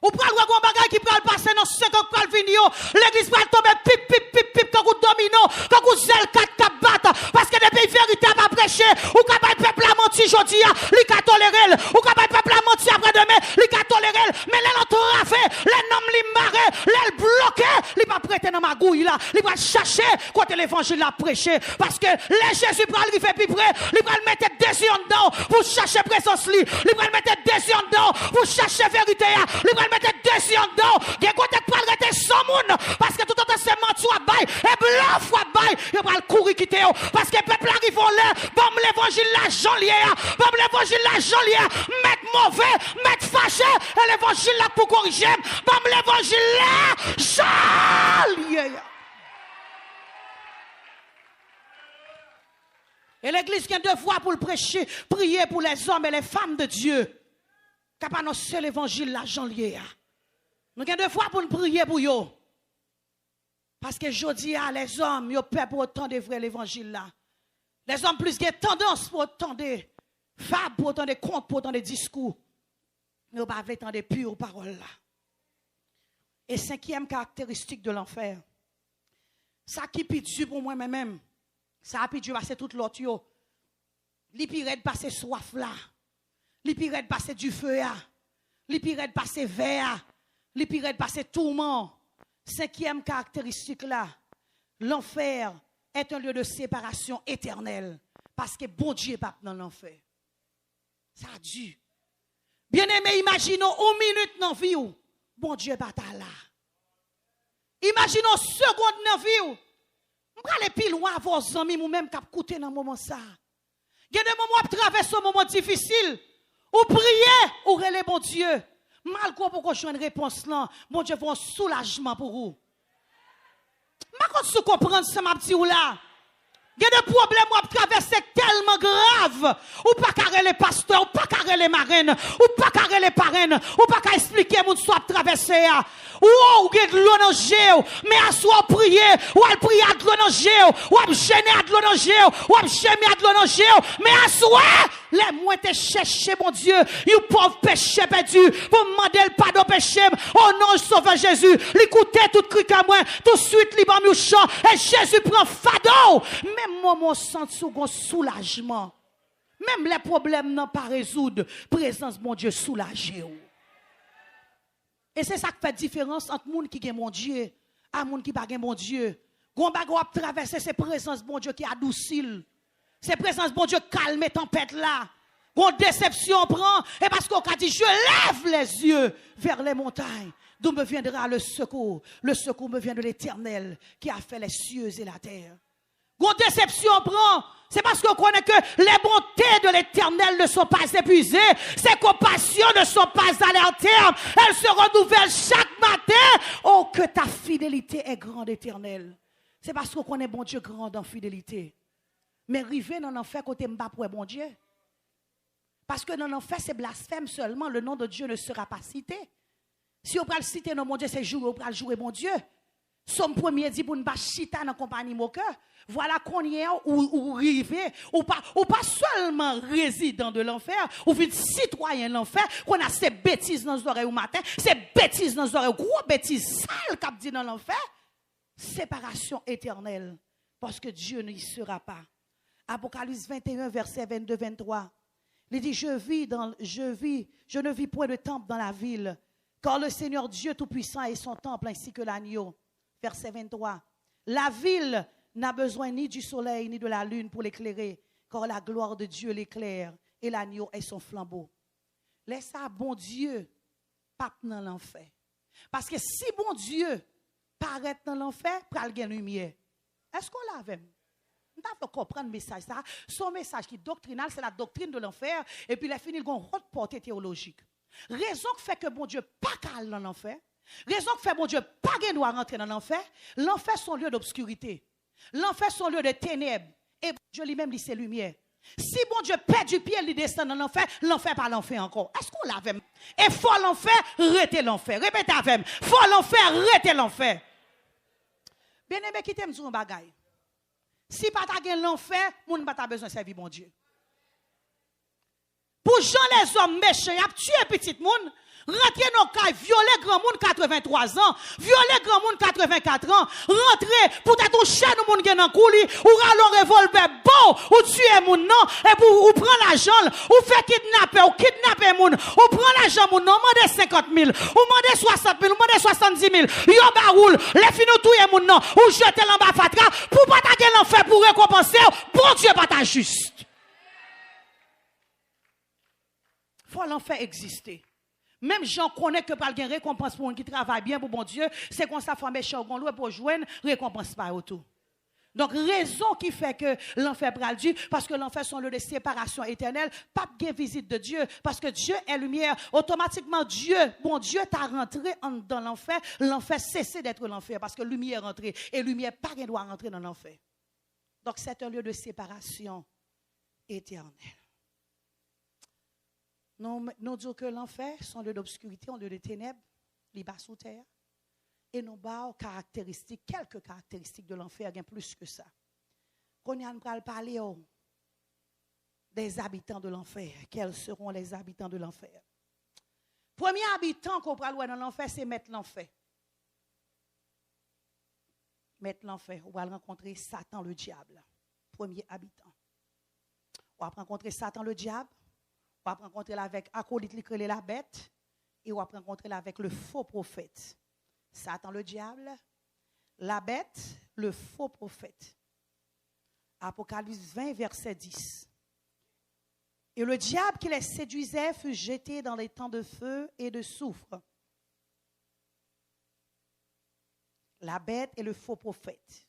Ou pral wè gon bagay qui pral passer dans 5 ans pral vini yo, l'église pral tomber pip pip pip pip quand vous domino, quand vous zel 4 cap bat parce que depuis vérité pas prêcher, ou capable peuple a menti jodi a, li ka tolérer, ou capable peuple a menti après demain, li ka tolérer, mais les l'entourave, les noms li maré, les bloqué, li pas prêter dans magouille là, li pral chercher côté l'évangile la prêcher parce que les Jésus pral rive plus près, li pral mettre des yeux dedans pour chercher présence li pral mettre des yeux dedans pour chercher vérité li pral mettre des yeux dedans, des côtés pral rester sans moun parce que tout autant c'est menti à bail et blanc fois bail, il pral courir quitter parce que peuple arrive là, bon l'évangile là Jean Lié, bon l'évangile là Jean Lié, mettre mauvais, mettre fâché et l'évangile là pour corriger, bon l'évangile là Jean Lié. Et l'église qui a devoir pour le prêcher, prier pour les hommes et les femmes de Dieu. Qui a annoncé l'évangile là, Jean Lié. Nous avons devoir pour nous prier pour eux. Parce que je dis à les hommes, ils ont peur pour autant de vrai l'évangile là. Les hommes plus ont tendance pour autant de fables, pour autant de contes, pour autant de discours. Mais ils n'ont pas autant de pures paroles là. Et 5e caractéristique de l'enfer. Ça qui pitié pour moi-même. Ça a pitié passer toute l'autre yo. Li pire de passer soif là. Li pire de passer du feu là. Li pire de passer verre. Li pire de passer tourment. 5e caractéristique là. L'enfer est un lieu de séparation éternelle. Parce que bon Dieu n'est pas dans l'enfer. Ça a dû. Bien aimé, imaginons une minute dans la vie où bon Dieu n'est pas là. Imaginons seconde dans la vie où je vais aller plus loin à vos amis ou même qui coûté dans ce moment ça. Il y a des moments où traverser un moment difficile. Ou prier, ou relais bon Dieu. Malgré pour qu'on ait une réponse là, bon Dieu fait un soulagement pour vous. Je ne sais pas comprendre ce que je dis là. Il y a des problèmes qui traversent tellement graves. Ou pas carrer les pasteurs, ou pas carrer les marraines, ou pas carrer les parraines, ou pas expliquer mon soit traverser. Ou il y a de l'eau dans le géo, mais à soi prier, ou à prier à de l'eau dans le géo, ou à gêner à de l'eau dans le géo, ou à gémer à de l'eau dans le géo, mais à soi, les moins te chercher mon Dieu, you pauvre péché perdu, pour demander le pardon péché, oh non, sauveur Jésus, l'écoutez tout cri comme moi, tout de suite, libre au chant, et Jésus prend fado. Même moi, mon sens sous soulagement. Même les problèmes n'ont pas résoudre. Présence, mon Dieu, soulagé. Et c'est ça qui fait la différence entre les gens qui ont mon Dieu et les gens qui n'ont pas mon Dieu. Quand on va traverser ces présences, mon Dieu, qui adoucit. Ces présences, mon Dieu, calme les tempêtes là. Quand déception prend, et parce qu'on a dit, je lève les yeux vers les montagnes. D'où me viendra le secours? Le secours me vient de l'Éternel qui a fait les cieux et la terre. Quand déception prend, c'est parce qu'on connaît que les bontés de l'Éternel ne sont pas épuisées, ses compassions ne sont pas à leur terme, elles se renouvellent chaque matin. Oh, que ta fidélité est grande, Éternel. C'est parce qu'on connaît bon Dieu grand en fidélité. Mais river dans l'enfer côté m'ba pour bon Dieu. Parce que dans l'enfer, c'est blasphème seulement, le nom de Dieu ne sera pas cité. Si on peut le citer dans mon Dieu, c'est jouer, on peut le jouer mon Dieu. Somme premier dit pour ne pas chita dans la compagnie moqueur. Voilà qu'on y est ou rivé, ou pas seulement résident de l'enfer, ou vite citoyen de l'enfer, qu'on a ces bêtises dans les oreilles au matin, ces bêtises dans les oreilles, gros bêtises sales qu'a dit dans l'enfer. Séparation éternelle, parce que Dieu n'y sera pas. Apocalypse 21, verset 22-23. Il dit, je ne vis point de temple dans la ville, car le Seigneur Dieu Tout-Puissant est son temple, ainsi que l'agneau. Verset 23. La ville n'a besoin ni du soleil ni de la lune pour l'éclairer, car la gloire de Dieu l'éclaire et l'agneau est son flambeau. Laisse ça, bon Dieu, pas dans l'enfer. Parce que si bon Dieu paraît dans l'enfer, pral gen lumière. Est-ce qu'on l'a avec? On doit comprendre le message. Ça. Son message qui est doctrinal, c'est la doctrine de l'enfer. Et puis il a fini une haute portée théologique. Raison qui fait que bon Dieu pas calme dans l'enfer. Raison qui fait bon Dieu pas gen doit rentrer dans l'enfer. L'enfer son lieu d'obscurité. L'enfer son lieu de ténèbres. Et je lui-même dit c'est lumière. Si bon Dieu perd du pied, il descend dans l'enfer, l'enfer pas l'enfer encore. Est-ce qu'on l'a avec? Et faut l'enfer, rete l'enfer. Répétez avec. Faut l'enfer, rete l'enfer. Bien aimé, qui t'aime dire un bagay. Si pas ta gen l'enfer, moun pas ta besoin de servir bon Dieu. Pour Jean les hommes méchants, y a tué petit moun, rentrer dans caille, violer grand monde 83 ans, violer grand monde 84 ans, rentrer pour t'être un chien moun gen nan kouli, ou ralon revolver bon, ou tuer moun non, et pour ou prendre l'argent, ou faire kidnapper moun, ou prendre l'argent moun non, mandez 50 000, ou mandez 60 000, ou mandez 70 000, yo baroul, les finou touye moun non, ou jeter l'en bas fatra, pour pas ta gen l'enfer pour récompenser, bon Dieu pas ta juste. Faut l'enfer exister. Même gens connaissent que par une récompense pour un qui travaille bien pour bon Dieu, c'est qu'on s'affaire méchant pour joindre récompense pas autour. Donc raison qui fait que l'enfer pral Dieu, parce que l'enfer sont le de séparation éternelle, pas de visite de Dieu, parce que Dieu est lumière. Automatiquement Dieu, bon Dieu t'a rentré dans l'enfer, l'enfer cessé d'être l'enfer parce que lumière est rentrée et lumière pas rien doit rentrer dans l'enfer. Donc c'est un lieu de séparation éternelle. Nous disons que l'enfer, son lieu d'obscurité, un lieu de ténèbres, il bas sous terre. Et nous avons caractéristiques, quelques caractéristiques de l'enfer, bien plus que ça. Quand on va parler des habitants de l'enfer, quels seront les habitants de l'enfer? Premier habitant qu'on va voir dans l'enfer, c'est mettre l'enfer. Mettre l'enfer, on va rencontrer Satan le diable. Premier habitant. On va rencontrer Satan le diable. On va rencontrer avec acolyte qui la bête et on va rencontrer avec le faux prophète. Satan le diable, la bête, le faux prophète. Apocalypse 20, verset 10. Et le diable qui les séduisait fut jeté dans les temps de feu et de soufre. La bête et le faux prophète.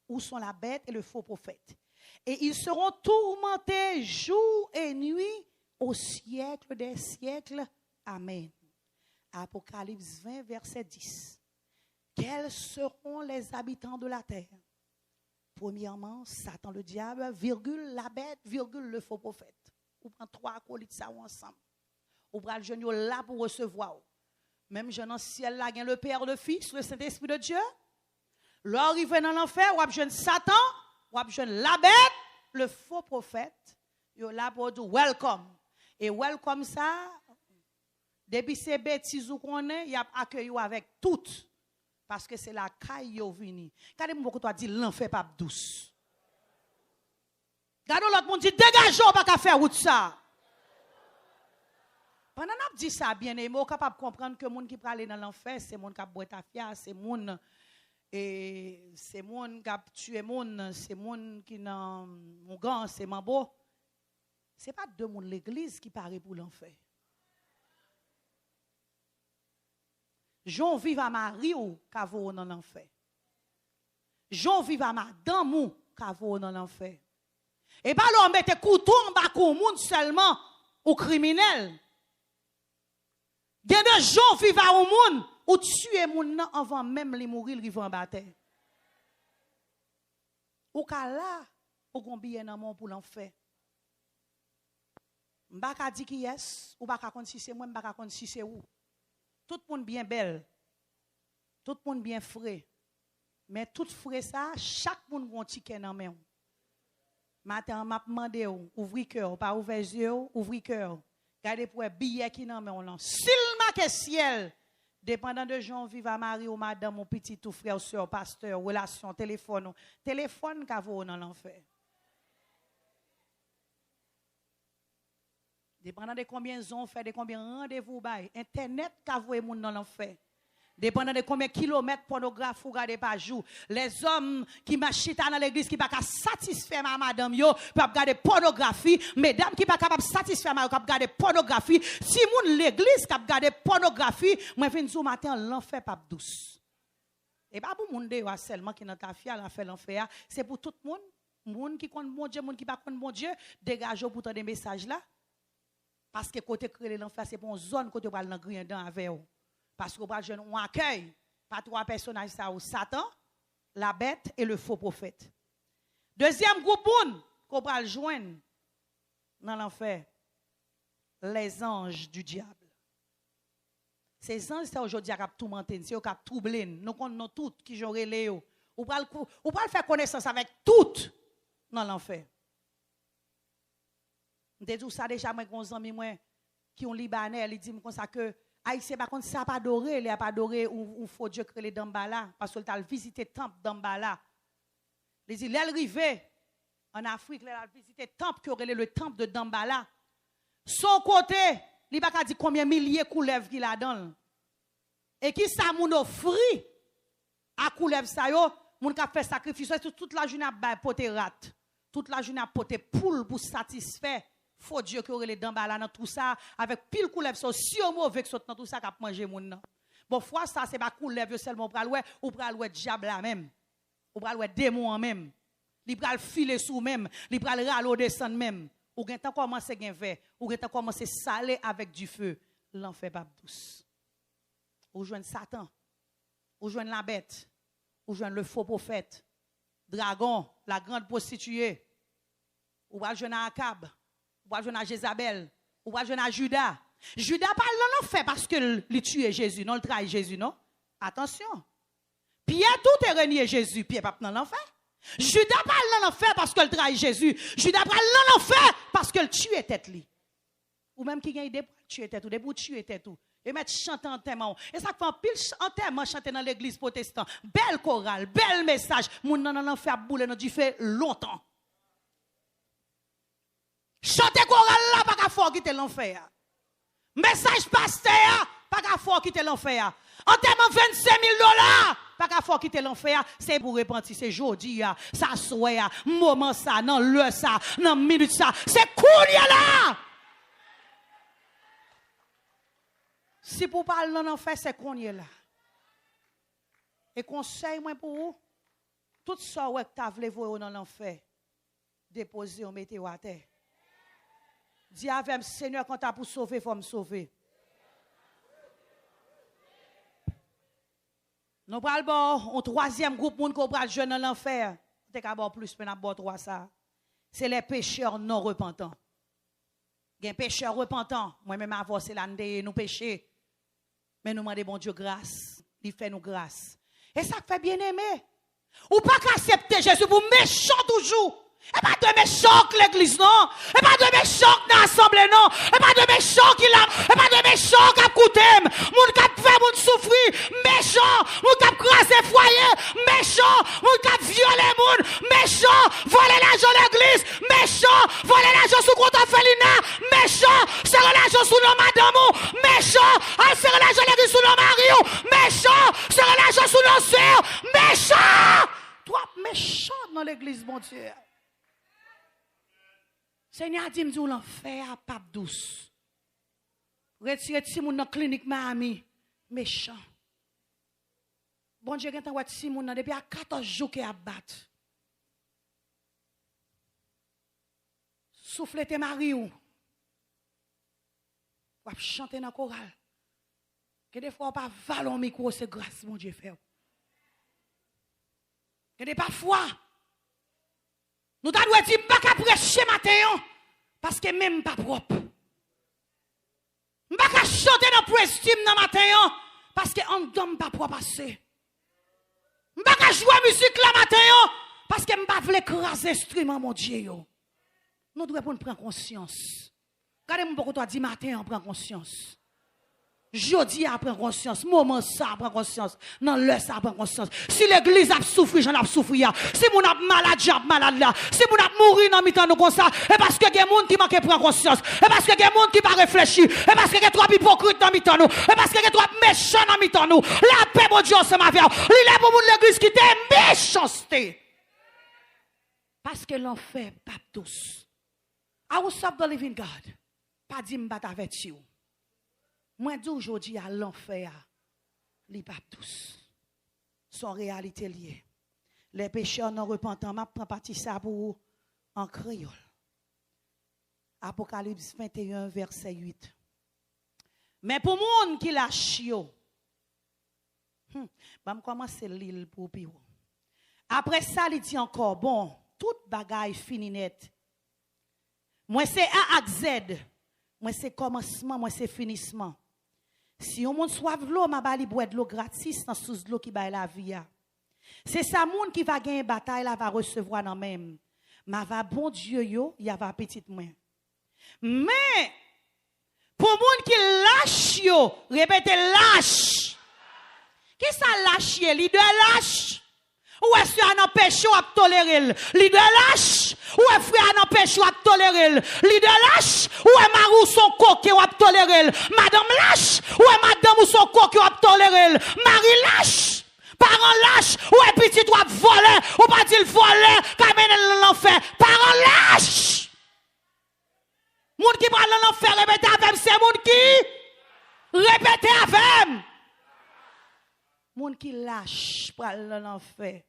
Où sont la bête et le faux prophète? Et ils seront tourmentés jour et nuit au siècle des siècles. Amen. Apocalypse 20, verset 10. Quels seront les habitants de la terre? Premièrement, Satan le diable, virgule, la bête, virgule, le faux prophète. On prend trois acolytes ça ensemble. On prend le genou là pour recevoir. Même jeune en ciel là, il y a le Père, le Fils, le Saint-Esprit de Dieu. Lors il vient dans l'enfer, on a jeune Satan, on a jeune la bête, le faux prophète. Yo là pour dire welcome. Et welcome ça, depuis ces bêtises qu'on est, il a accueilli avec toutes. Parce que c'est la caille yo vini. Quand beaucoup toi dit l'enfer pas douce. Quand l'autre monde dit dégageons pas qu'à faire route ça. Pendant qu'on dit ça bien aimé, on capable de comprendre que monde qui peut aller dans l'enfer, c'est monde qui a boire ta fia, c'est monde et c'est monde qui a tué monde, c'est monde qui nan mon gant, c'est mambo. C'est pas deux monde l'église qui paraît pour l'enfer. Jean vive à Marie ou Kavo dans l'enfer. Jean vive à madame ou Kavo dans l'enfer. Et pas l'on mette couteau en bas au monde seulement aux criminels. Il y a des gens qui vivent au monde ou tuer moun nan avant même les mourir ils vont en bataille. Ou ka là ou gon bien nan mon pour l'enfer. M'baka di ki yes ou baka kon si c'est moi m'baka kon si c'est ou. Tout le monde bien belle. Tout le monde bien frais. Mais tout frère ça, chaque monde a un ticket dans main. Matin, m'a demandé ouvrir cœur, pas ouvrir yeux, ouvrir cœur. Regardez pour un billet qui dans main. S'il marque ciel, dépendant de gens vivent à Marie ou madame ou petit ou frère ou soeur, pasteur, relation, téléphone qu'a vous dans l'enfer. Dépendant de combien on fait, de combien rendez-vous bail, internet qu'a vous moun dans l'enfer. Dépendant de combien de kilomètres pornographes vous regardez par jour. Les hommes qui marchent dans l'église qui ne sont pas satisfaire ma madame, yo, peuvent regarder pornographie. Mesdames qui ne sont pas capables de satisfaire ma madame, regarder pornographie. Si moun l'église qui regarde pornographie, moi, je viens matin, l'enfer pas douce. Et pas pour moun de seulement qui dans ta fière, fait l'enfer. C'est pour tout le monde. Moun qui compte bon Dieu, moun qui pas compte bon Dieu, dégagez pour des messages là. Parce que côté créer l'enfer, c'est pour une zone côté pour aller dans dedans avec vous. Parce qu'on on accueille pas trois personnages, Satan, la bête et le faux prophète. Deuxième groupe, qu'on va joindre dans l'enfer, les anges du diable. Ces anges, c'est aujourd'hui qui tout menté, c'est eux qui troublé. Nous connaissons tous qui ont relé. Ou pas faire connaissance avec toutes dans l'enfer. Je dis ça déjà, moi, mes amis qui ont Libanais, ils disent comme ça que Haïtien, par contre, ça n'a pas adoré, il n'a pas adoré ou faut Dieu créer Dambala, parce qu'il a visité le temple Dambala. Il dit, il est arrivé en Afrique, il a visité le temple qui aurait le temple de Dambala. Son côté, il n'a pas dit combien de milliers de couleuvres qu'il a dans. Et qui ça moun offri à couleuvre ça yo, moun ka fait sacrifice, toute la journée à poter rat, toute la journée à poter poule pour satisfaire. Faut Dieu que aurait les Dambala dans tout ça avec pile couleuvre so si mauvais que dans tout ça qu'a manger moun nan. Bon fois ça c'est pas couleuvre seulement pral ouais ou pral ouais diable là même. Ou pral ouais démon même. Li pral filer sous même, li pral ralo descendre même. Ou gen tan commencer gen vert, ou gen tan commencer saler avec du feu. L'enfer pas douce. Ou joindre Satan. Ou joindre la bête. Ou joindre le faux prophète. Dragon, la grande prostituée. Ou va joindre Akab. Ou va joindre Jézabel. Ou va joindre Judas. Judas parle dans l'enfer parce que il tue Jésus, non, il trahit Jésus, non? Attention. Pierre tout est renié Jésus, Pierre pas dans l'enfer. Judas parle dans l'enfer parce qu'il trahit Jésus. Judas parle dans l'enfer parce qu'il tue tête li. Ou même qui gagne des pour tuer tête ou des pour tuer tête ou. Et mettre chanter en enterrement. Et ça fait un pile enterrement chanter dans l'église protestante. Belle chorale, bel message. Moun nan l'enfer boule nan du fait longtemps. Chanter chorale là pas qu'à fort quitter l'enfer. Message pasteur pas qu'à fort quitter l'enfer. Enterrement $25,000 pas qu'à fort quitter l'enfer, c'est pour repentir, c'est jodi, ça soya, moment ça, non l'heure ça, non minute ça, c'est cool là. Si pour parler dans l'enfer, c'est qu'on y est là. Et conseil moi pour vous, tout ça que tu as voulu voir dans l'enfer, déposer, on mettez à terre. Dis avec Seigneur, quand tu as pour sauver, il faut me sauver. Nous parlons un troisième groupe qui est jeune dans l'enfer. C'est qu'à bord plus, mais à trois ça. C'est les pécheurs non repentants. Il y a un pécheur repentant. Moi-même, avant, c'est là, nous péchés. Mais nous demandons, bon Dieu, grâce. Il fait nous grâce. Et ça fait bien aimer. Ou pas qu'accepter Jésus pour méchant toujours. Et pas de méchant que l'église, non. Et pas de méchant que l'assemblée, non. Et pas de méchant qui l'a. Et pas de méchant qui a coûté. Moun qui a fait moun souffrir. Méchant. Moun qui a crasé foyer. Méchant. Moun qui a violé moun. Méchant. Voler l'argent de l'église. Méchant. Voler l'argent sous compte Félina. Méchant. Serrer l'argent sous nos madame. Méchant. Serrer l'argent de l'église sous nos maris. Méchant. Serrer l'argent sous nos sœurs. Méchant. Toi, méchant dans l'église, mon Dieu. Seigneur dit m'dou l'enfer à pape douce. Retire Timoun dans clinique Miami, méchant. Bon Dieu, quand on voit Timoun depuis à 14 jours qu'il a battu. Souffle tes mari ou. Ou chanter dans chorale. Que des fois pas valon micro c'est grâce mon Dieu fait. Que des parfois nous t'avons dit pas qu'à prêcher matin parce que même pas propre. Pas qu'à chanter dans prestime dans matin parce que on donne pas propre assez. M'pas jouer musique la matin yo parce que m'pas vle écraser instrument mon Dieu yo. Nous devons prendre conscience. Regardez-moi pourquoi toi dit matin on prend conscience. Jodi a prend conscience, moment ça prend conscience, non l'heure ça prend conscience. Si l'église a souffert, j'en a souffert. Si mon a malade, j'ai malade là. Si mon a mourir dans mi-temps nous comme ça, et parce que y a monde qui manque prend conscience, et parce que y a monde qui pas réfléchir, et parce que y a trop hypocrite dans mi-temps nous, et parce que y a trop méchant dans mi-temps nous. La paix mon Dieu c'est ma vie. Il est pour mon l'église qui était méchanceté. Parce que l'enfer pas tous. I will serve the living God. Pas dit m'battre avec you. Moi, dis aujourd'hui à l'enfer, les pas tous. Son réalité liée. Les pécheurs non repentants, je prends partie ça pour en créole. Apocalypse 21, verset 8. Mais pour monde qui lâche, je vais commencer l'île pour pire. Après ça, il dit encore, bon, toute bagaille fini net. Moi, c'est A à Z. Moi, c'est commencement, moi, c'est finissement. Si on monde soif l'eau, ma bali boit de l'eau gratis dans sous l'eau qui baille la vie. C'est ça monde qui va gagner bataille là va recevoir dans même. Ma va bon Dieu yo, il y a va petite moins. Mais pour monde qui lâche yo, répétez lâche. Qui ça lâche li de lâche? Ou est-ce qu'il y a un péché à tolérer? Li de lâche? Ou est-ce qu'il y a un péché à tolérer? Li de lâche? Ou est marou son coquet à tolérer? Madame lâche? Ou est madame ou son coquet à tolérer? Marie lâche? Parents lâche? Ou est petit ou à voler? Ou pas dit voler? Kamene l'enfer? Parents lâche? Moun qui parle l'enfer, répétez avec c'est moun qui? Répétez avec. Moun qui lâche parle l'enfer.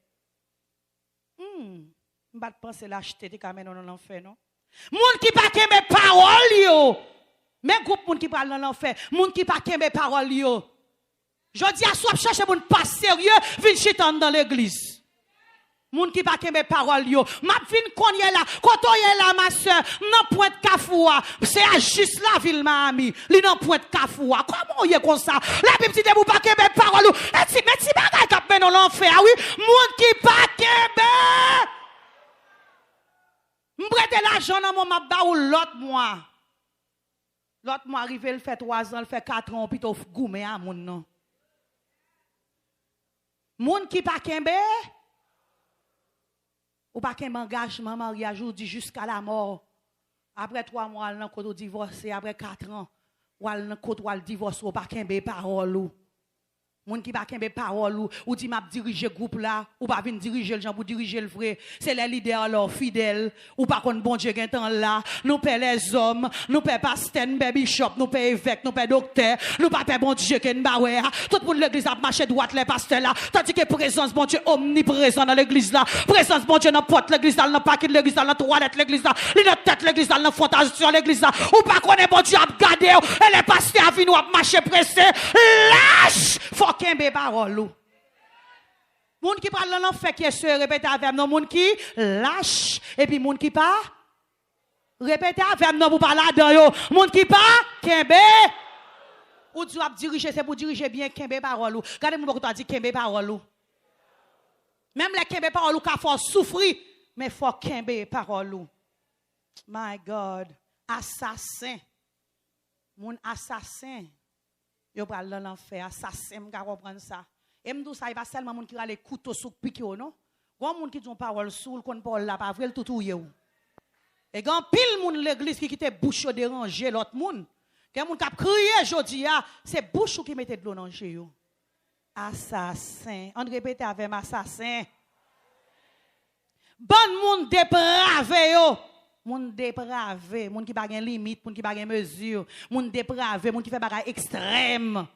Je ne pense pas l'acheter de caméra dans l'enfer, non? Moun qui pas qu'aimer parole yo. Mais groupe moun qui parle dans l'enfer, moun qui pas qu'aimer parole yo. Je dis à soi chercher moun pas sérieux, vinn chitan dans l'église. Moun qui pas qu'aimer parole yo. M'a vinn konye là, quand on là ma sœur, non pointe Kafoua, c'est à juste la ville Miami, li non pointe Kafoua. Comment y est comme ça? La Bible dit vous pas qu'aimer parole. Et si mais si bagay k'ap men dans l'enfer, oui, moun qui pas qu'aimer m'prête l'argent dans mon mabba ou l'autre mois. L'autre mois arrivé, il fait 3 ans, il fait 4 ans, puis il goumé à moun non. Moun qui pas kembe, ou pas kembe engagement, mariage, ou dit jusqu'à la mort. Après 3 mois, il n'a divorcé, après 4 ans, ou il n'a divorcé, ou pas kembe parole. Moun qui pa kembe parole ou dit m'a diriger groupe là ou pas venir diriger le gens pour diriger le vrai c'est les leaders alors fidèles ou pas kon bon Dieu gen temps là nous paie les hommes nous paie pasteur nous paie bishop nous paie évêque nous paie docteur nous pas paie bon Dieu ken ba ouais tout le monde l'église a marché droite les pasteurs là tandis que présence bon Dieu omniprésent dans l'église là présence bon Dieu dans porte l'église là dans paquet l'église là dans toilette l'église là dans tête l'église là dans fondation l'église là ou pas connaît bon Dieu a garder et les pasteurs viennent ou a marcher pressé lâche kembe parole. Moun qui parle dans l'enfer qui est sûr, répétez avec nous. Moun qui lâche. Et puis moun qui pas. Répétez avec nous pour parler là-dedans yo. Moun qui pas. Kembe. Ou tu vas diriger, c'est pour diriger bien kembe parole. Regardez-moi pourquoi tu as dit kembe parole. Même les kembe parole, il faut souffrir. Mais il faut kembe parole. My God. Assassin. Moun assassin. Yo parle dans l'enfer, assassin, m'ka comprendre ça. Et m'dou ça, il pas seulement moun qui a les couteaux sous pique non. Gon moun qui dit parole sous, kon parole là pas vrai tout ouye ou. Et gon pile moun l'église qui quitte bouche déranger l'autre moun. Gen moun k'ap crier jodi a, c'est bouche qui mette de l'eau dans chez yo. Assassin. On répète avec assassin. Bon moun dépravé yo. Moun dépravé, moun qui pas gen limite, moun qui pas gen mesure, moun dépravé, moun qui fait bagay extrême.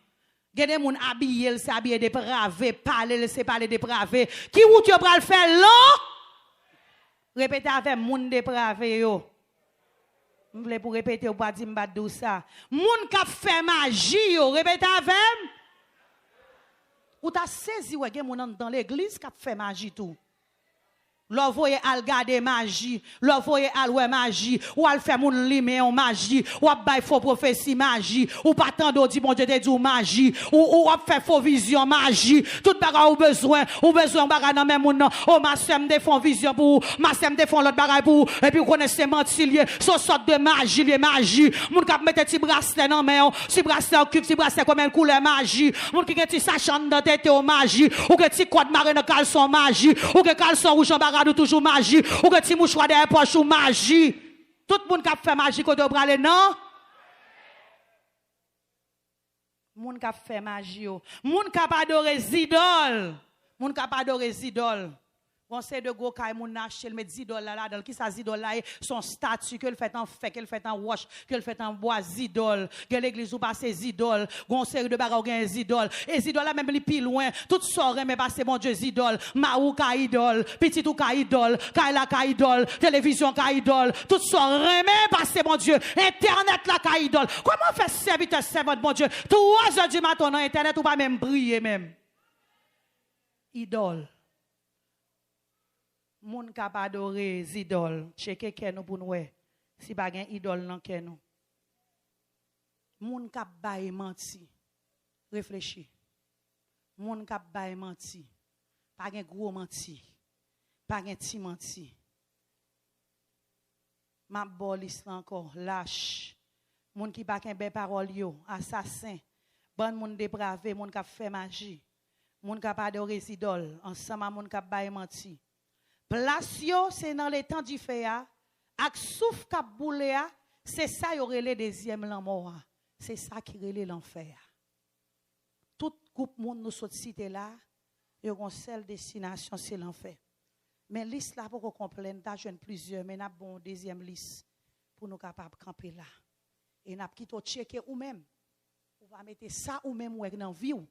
Gade moun habillé, c'est habillé dépravé, parler, c'est parler dépravé. Qui ou tu pral faire long? Répétez avec moun dépravé yo. M'vle pour répéter ou pas dire m'bat dou ça. Moun qui fait magie yo, répétez avec. Ou ta saisi ou gen moun dans l'église qui fait magie tout. L'envoyer à regarder magie, l'envoyer à louer magie, ou à faire mon limé en magie, ou à bailler faux prophétie magie, ou pas tant d'autres bon Dieu te dit magie, ou à faire faux vision magie, tout bagage ou besoin bagage dans même monde, oh ma sœur me défend vision pour, ma sœur me défend l'autre bagage pour, et puis vous connaissez mentilier, son sorte de magie, les magie, moun k'ap mette petit bracelet dans main, petit bracelet en cube, petit bracelet comme une couleur magie, moun qui petit sachet dans tête au magie, ou que petit code marine dans caleçon magie, ou que caleçon rouge en bagage toujours magie, ou que ti mouchoir derrière poche ou magie. Tout le monde qui a fait magie côté bralé non? Moun qui a fait magie, moun qui a adoré zidol, moun qui a adoré zidol. On sait de gros kay moun acheter met zidol là dans qui ça zidol là son statut que le fait en fait que le fait en roche que le fait en bois zidol que l'église ou passe zidol gon série de bagarre gen zidol et zidol là même li pi loin tout sort mais passer mon Dieu zidol maou ka idol petit ou ka idol kay la ka idol télévision ka idol tout sort mais passer mon Dieu internet la ka idol comment faire serviteur servant mon Dieu 3 heures du matin dans internet ou pas même briller même idole. Moun k'ap adoré zidol, cheke ken nou pou nou si pa gen idol nan ken nou. Moun k'ap baye menti, réfléchi. Moun k'ap baye menti, pa gen gros menti, pa gen ti menti. Ma bolis encore, lâche. Moun ki pa gen be parole yo, assassin. Bon moun dépravé, moun k'ap fait magie. Moun k'ap adoré zidol, ensemble moun k'ap baye menti. Place yo, c'est dans les temps du feu, ak souf k'ap boule, c'est ça yo relé deuxième l'amour. C'est ça qui relé l'enfer. Tout groupe monde nous saute cité là, yo gon seule destination c'est l'enfer. Mais liste là pour qu'on comprenne, ta jeune plusieurs, mais n'a bon deuxième liste pour nous capable camper là. Et n'a quitté checker ou même. On va mettre ça ou même ou dans vie ou.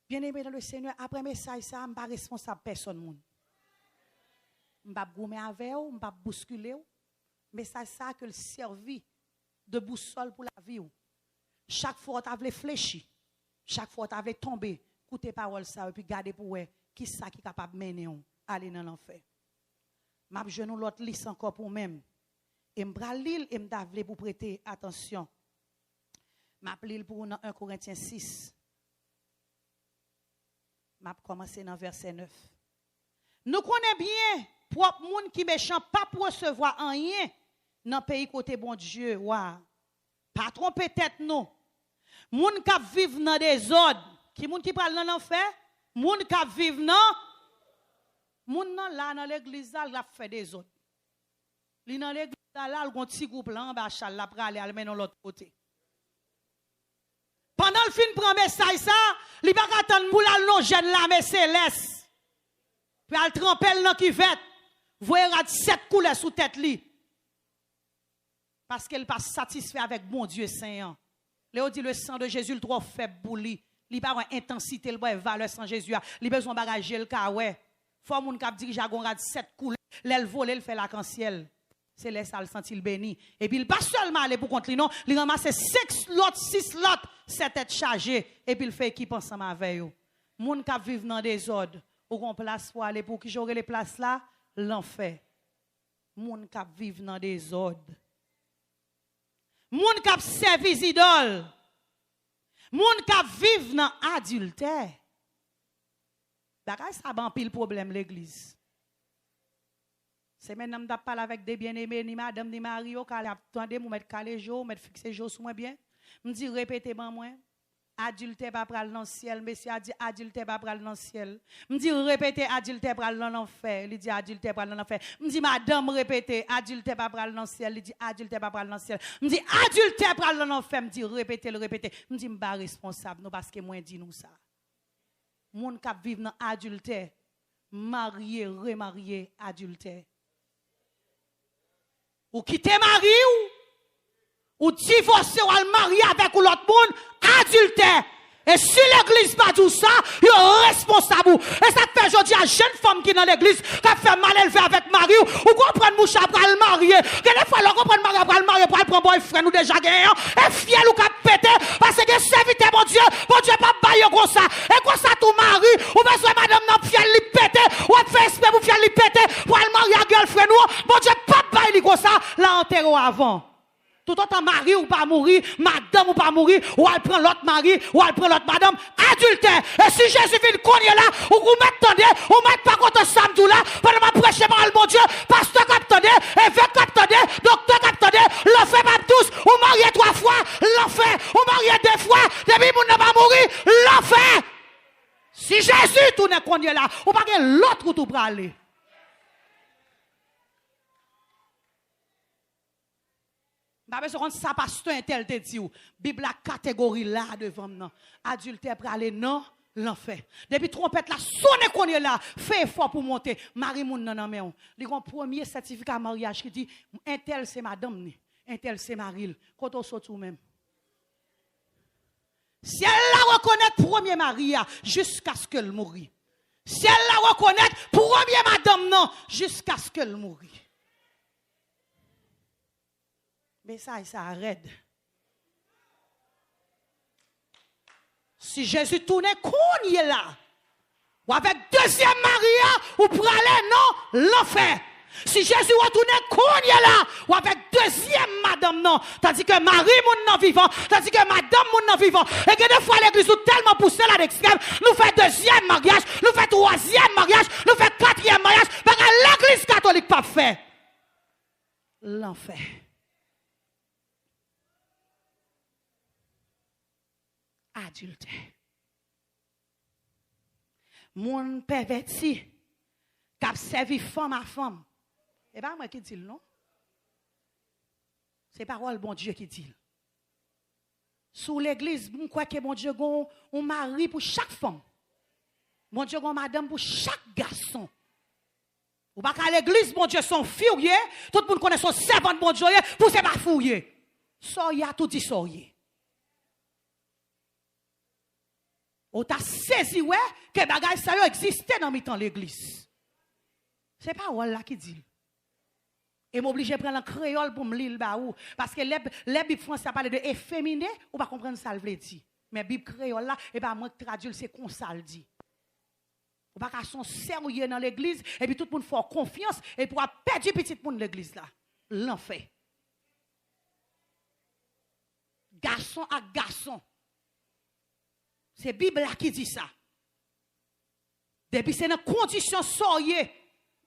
Bien-aimé dans le Seigneur, après message ça, m'pas responsable personne moun. M'pas goumer avec ou, m'pas bousculer ou. Mais ça que le servi de boussole pour la vie ou. Chaque fois tu avais fléchi, chaque fois tu avais tombé, écoutez parole ça et puis garder pour qui ça qui capable mener on aller dans l'enfer. M'a genou l'autre liste encore pour même. Et m'bra lire et m'davle pour prêter attention. M'a lire pour 1 Corinthiens 6. M'a commencer dans verset 9. Nous connaissons bien propre monde qui méchant pas pour recevoir rien dans pays côté bon Dieu. Wa. Pas tromper tête non. Moun qui vivent dans des ordres, qui moun qui parle dans l'enfer, moun qui vivent dans moun nan là dans l'église là l'a fait des autres. Li dans l'église là gon petit groupe là en bas chal la prale al men l'autre côté. Pendant le fin prend message ça, li pas attendre pour la non jeune là mais céleste. Puis al tremper dans qui vête. Voyez 7 couleurs sous tête li. Parce qu'elle pas satisfait avec bon Dieu Saint. Léo dit le sang de Jésus le trop faible pour lui. Il pas une intensité, il pas valeur sans Jésus. Il besoin bagager le ka ouais. Faut moun k'ap dirige à gon 7 couleurs, l'elle vole, elle fait l'arc-en-ciel. C'est les sale senti le béni. Et puis il pas seulement aller pour contre lui non, il ramasse 6 lots, 7 têtes chargées et puis il fait équipe ensemble avec eux. Moun k'ap vivre dans des ordres, ou gon place pour aller pour qui j'aurai les places là, l'enfer. Moun k'ap vivre dans des ordres. Moun k'ap servi idole. Moun k'ap vivre dans adultère. Bagay ça ban pile problème l'église. C'est maintenant m'ta parler avec des bien-aimés ni madame ni Mario k'al attendez mou mettre calé jour, mettre fixer jour sous moi bien. Me dit répétez ban moi. Adultère pas pral dans le ciel, monsieur a dit adultère pas pral dans le ciel. Me dit répétez adultère pral dans l'enfer, il dit adultère pral dans l'enfer. Me dit madame répétez adultère pas pral dans le ciel, il dit adultère pas pral dans le ciel. Me dit adultère pral dans l'enfer, me dit répétez. Me dit m'pa responsable nous parce que moi dit nous ça. Moun k'ap vive dans adultère, marié, remarié, adultère. Ou quitter mari ou divorcer ou al marier avec l'autre monde, adultère. Et si l'église pas tout ça, il est responsable. Et ça fait aujourd'hui à jeune femme qui dans l'église, qui fait mal élevé avec mari, ou comprendre mouche après le marier. Quelle fois l'on comprend mari après le marier, pour prendre boyfriend ou déjà gagnant, et fiel ou cap pété, parce que serviteur mon Dieu pas bailler comme ça. Et comme ça tout mari, ou besoin madame n'a fiel li pété, ou fait esprit pour fiel li avant. Tout autant mari ou pas mourir, madame ou pas mourir, ou elle prend l'autre mari, ou elle prend l'autre madame, adultère. Et si Jésus vient cogner là, ou vous m'attendez, ou mettez pas contre samedi là, pendant ma prêcher par le bon Dieu, pasteur captendez, évêque captendez, docteur captendez, l'enfer pas tous, ou marié 3 fois, l'enfer, ou marié 2 fois, depuis moun n'a pas mourir, l'enfer. Si Jésus tourne cogner là, ou pas l'autre ou tout pour aller. Parce que ça pasteur tel te dit, Bible la catégorie là devant nous. Adultère pour aller non, l'enfer. Depuis trompette la sonne qu'on est là, fait effort pour monter. Marie moun nan nan on. Li gon premier certificat mariage qui dit un tel c'est madame ni, un tel c'est Maril. Quand on sort tout même. Si elle la reconnaît premier mari jusqu'à ce qu'elle mourit. Si elle la reconnaît premier madame non jusqu'à ce qu'elle mourit. Mais ça arrête. Si Jésus tourne qu'on y est là, ou avec deuxième Maria, ou pour aller non, l'enfer. Si Jésus retourne qu'on y est là, ou avec deuxième madame non, tandis que Marie moun non vivant, tandis que madame moun non vivant, et que des fois l'église nous tellement poussé là d'extrême, nous fait deuxième mariage, nous fait troisième mariage, nous fait quatrième mariage, parce que l'église catholique pas fait. L'enfer. Adultère. Mon perverti, qui a servi femme à femme. Et pas moi qui dis non. C'est parole bon Dieu qui dit. Sous l'église, je crois que bon Dieu a un mari pour chaque femme. Bon Dieu a une madame pour chaque garçon. Ou pas qu'à l'église, bon Dieu, son fouillé, tout le monde connaît son servant bon Dieu, pour se pas fouiller. Soyez tout dit soyez. Ou t'as saisi ouais que bagay ça existait dans mi-temps l'église. C'est pas elle là qui dit. Et m'oblige à prendre un créole pour me lire ba ou parce que les Bible français parle de efféminé ou pas comprendre ça le veut dire. Mais Bible créole là et pas moi traduire c'est comme ça le dit. Ou pas qu'à son sérieux dans l'église et puis tout le monde fait confiance et pour perdre petit monde l'église là. L'enfer. Garçon à garçon. C'est la Bible qui dit ça. Depuis c'est dans condition soyez,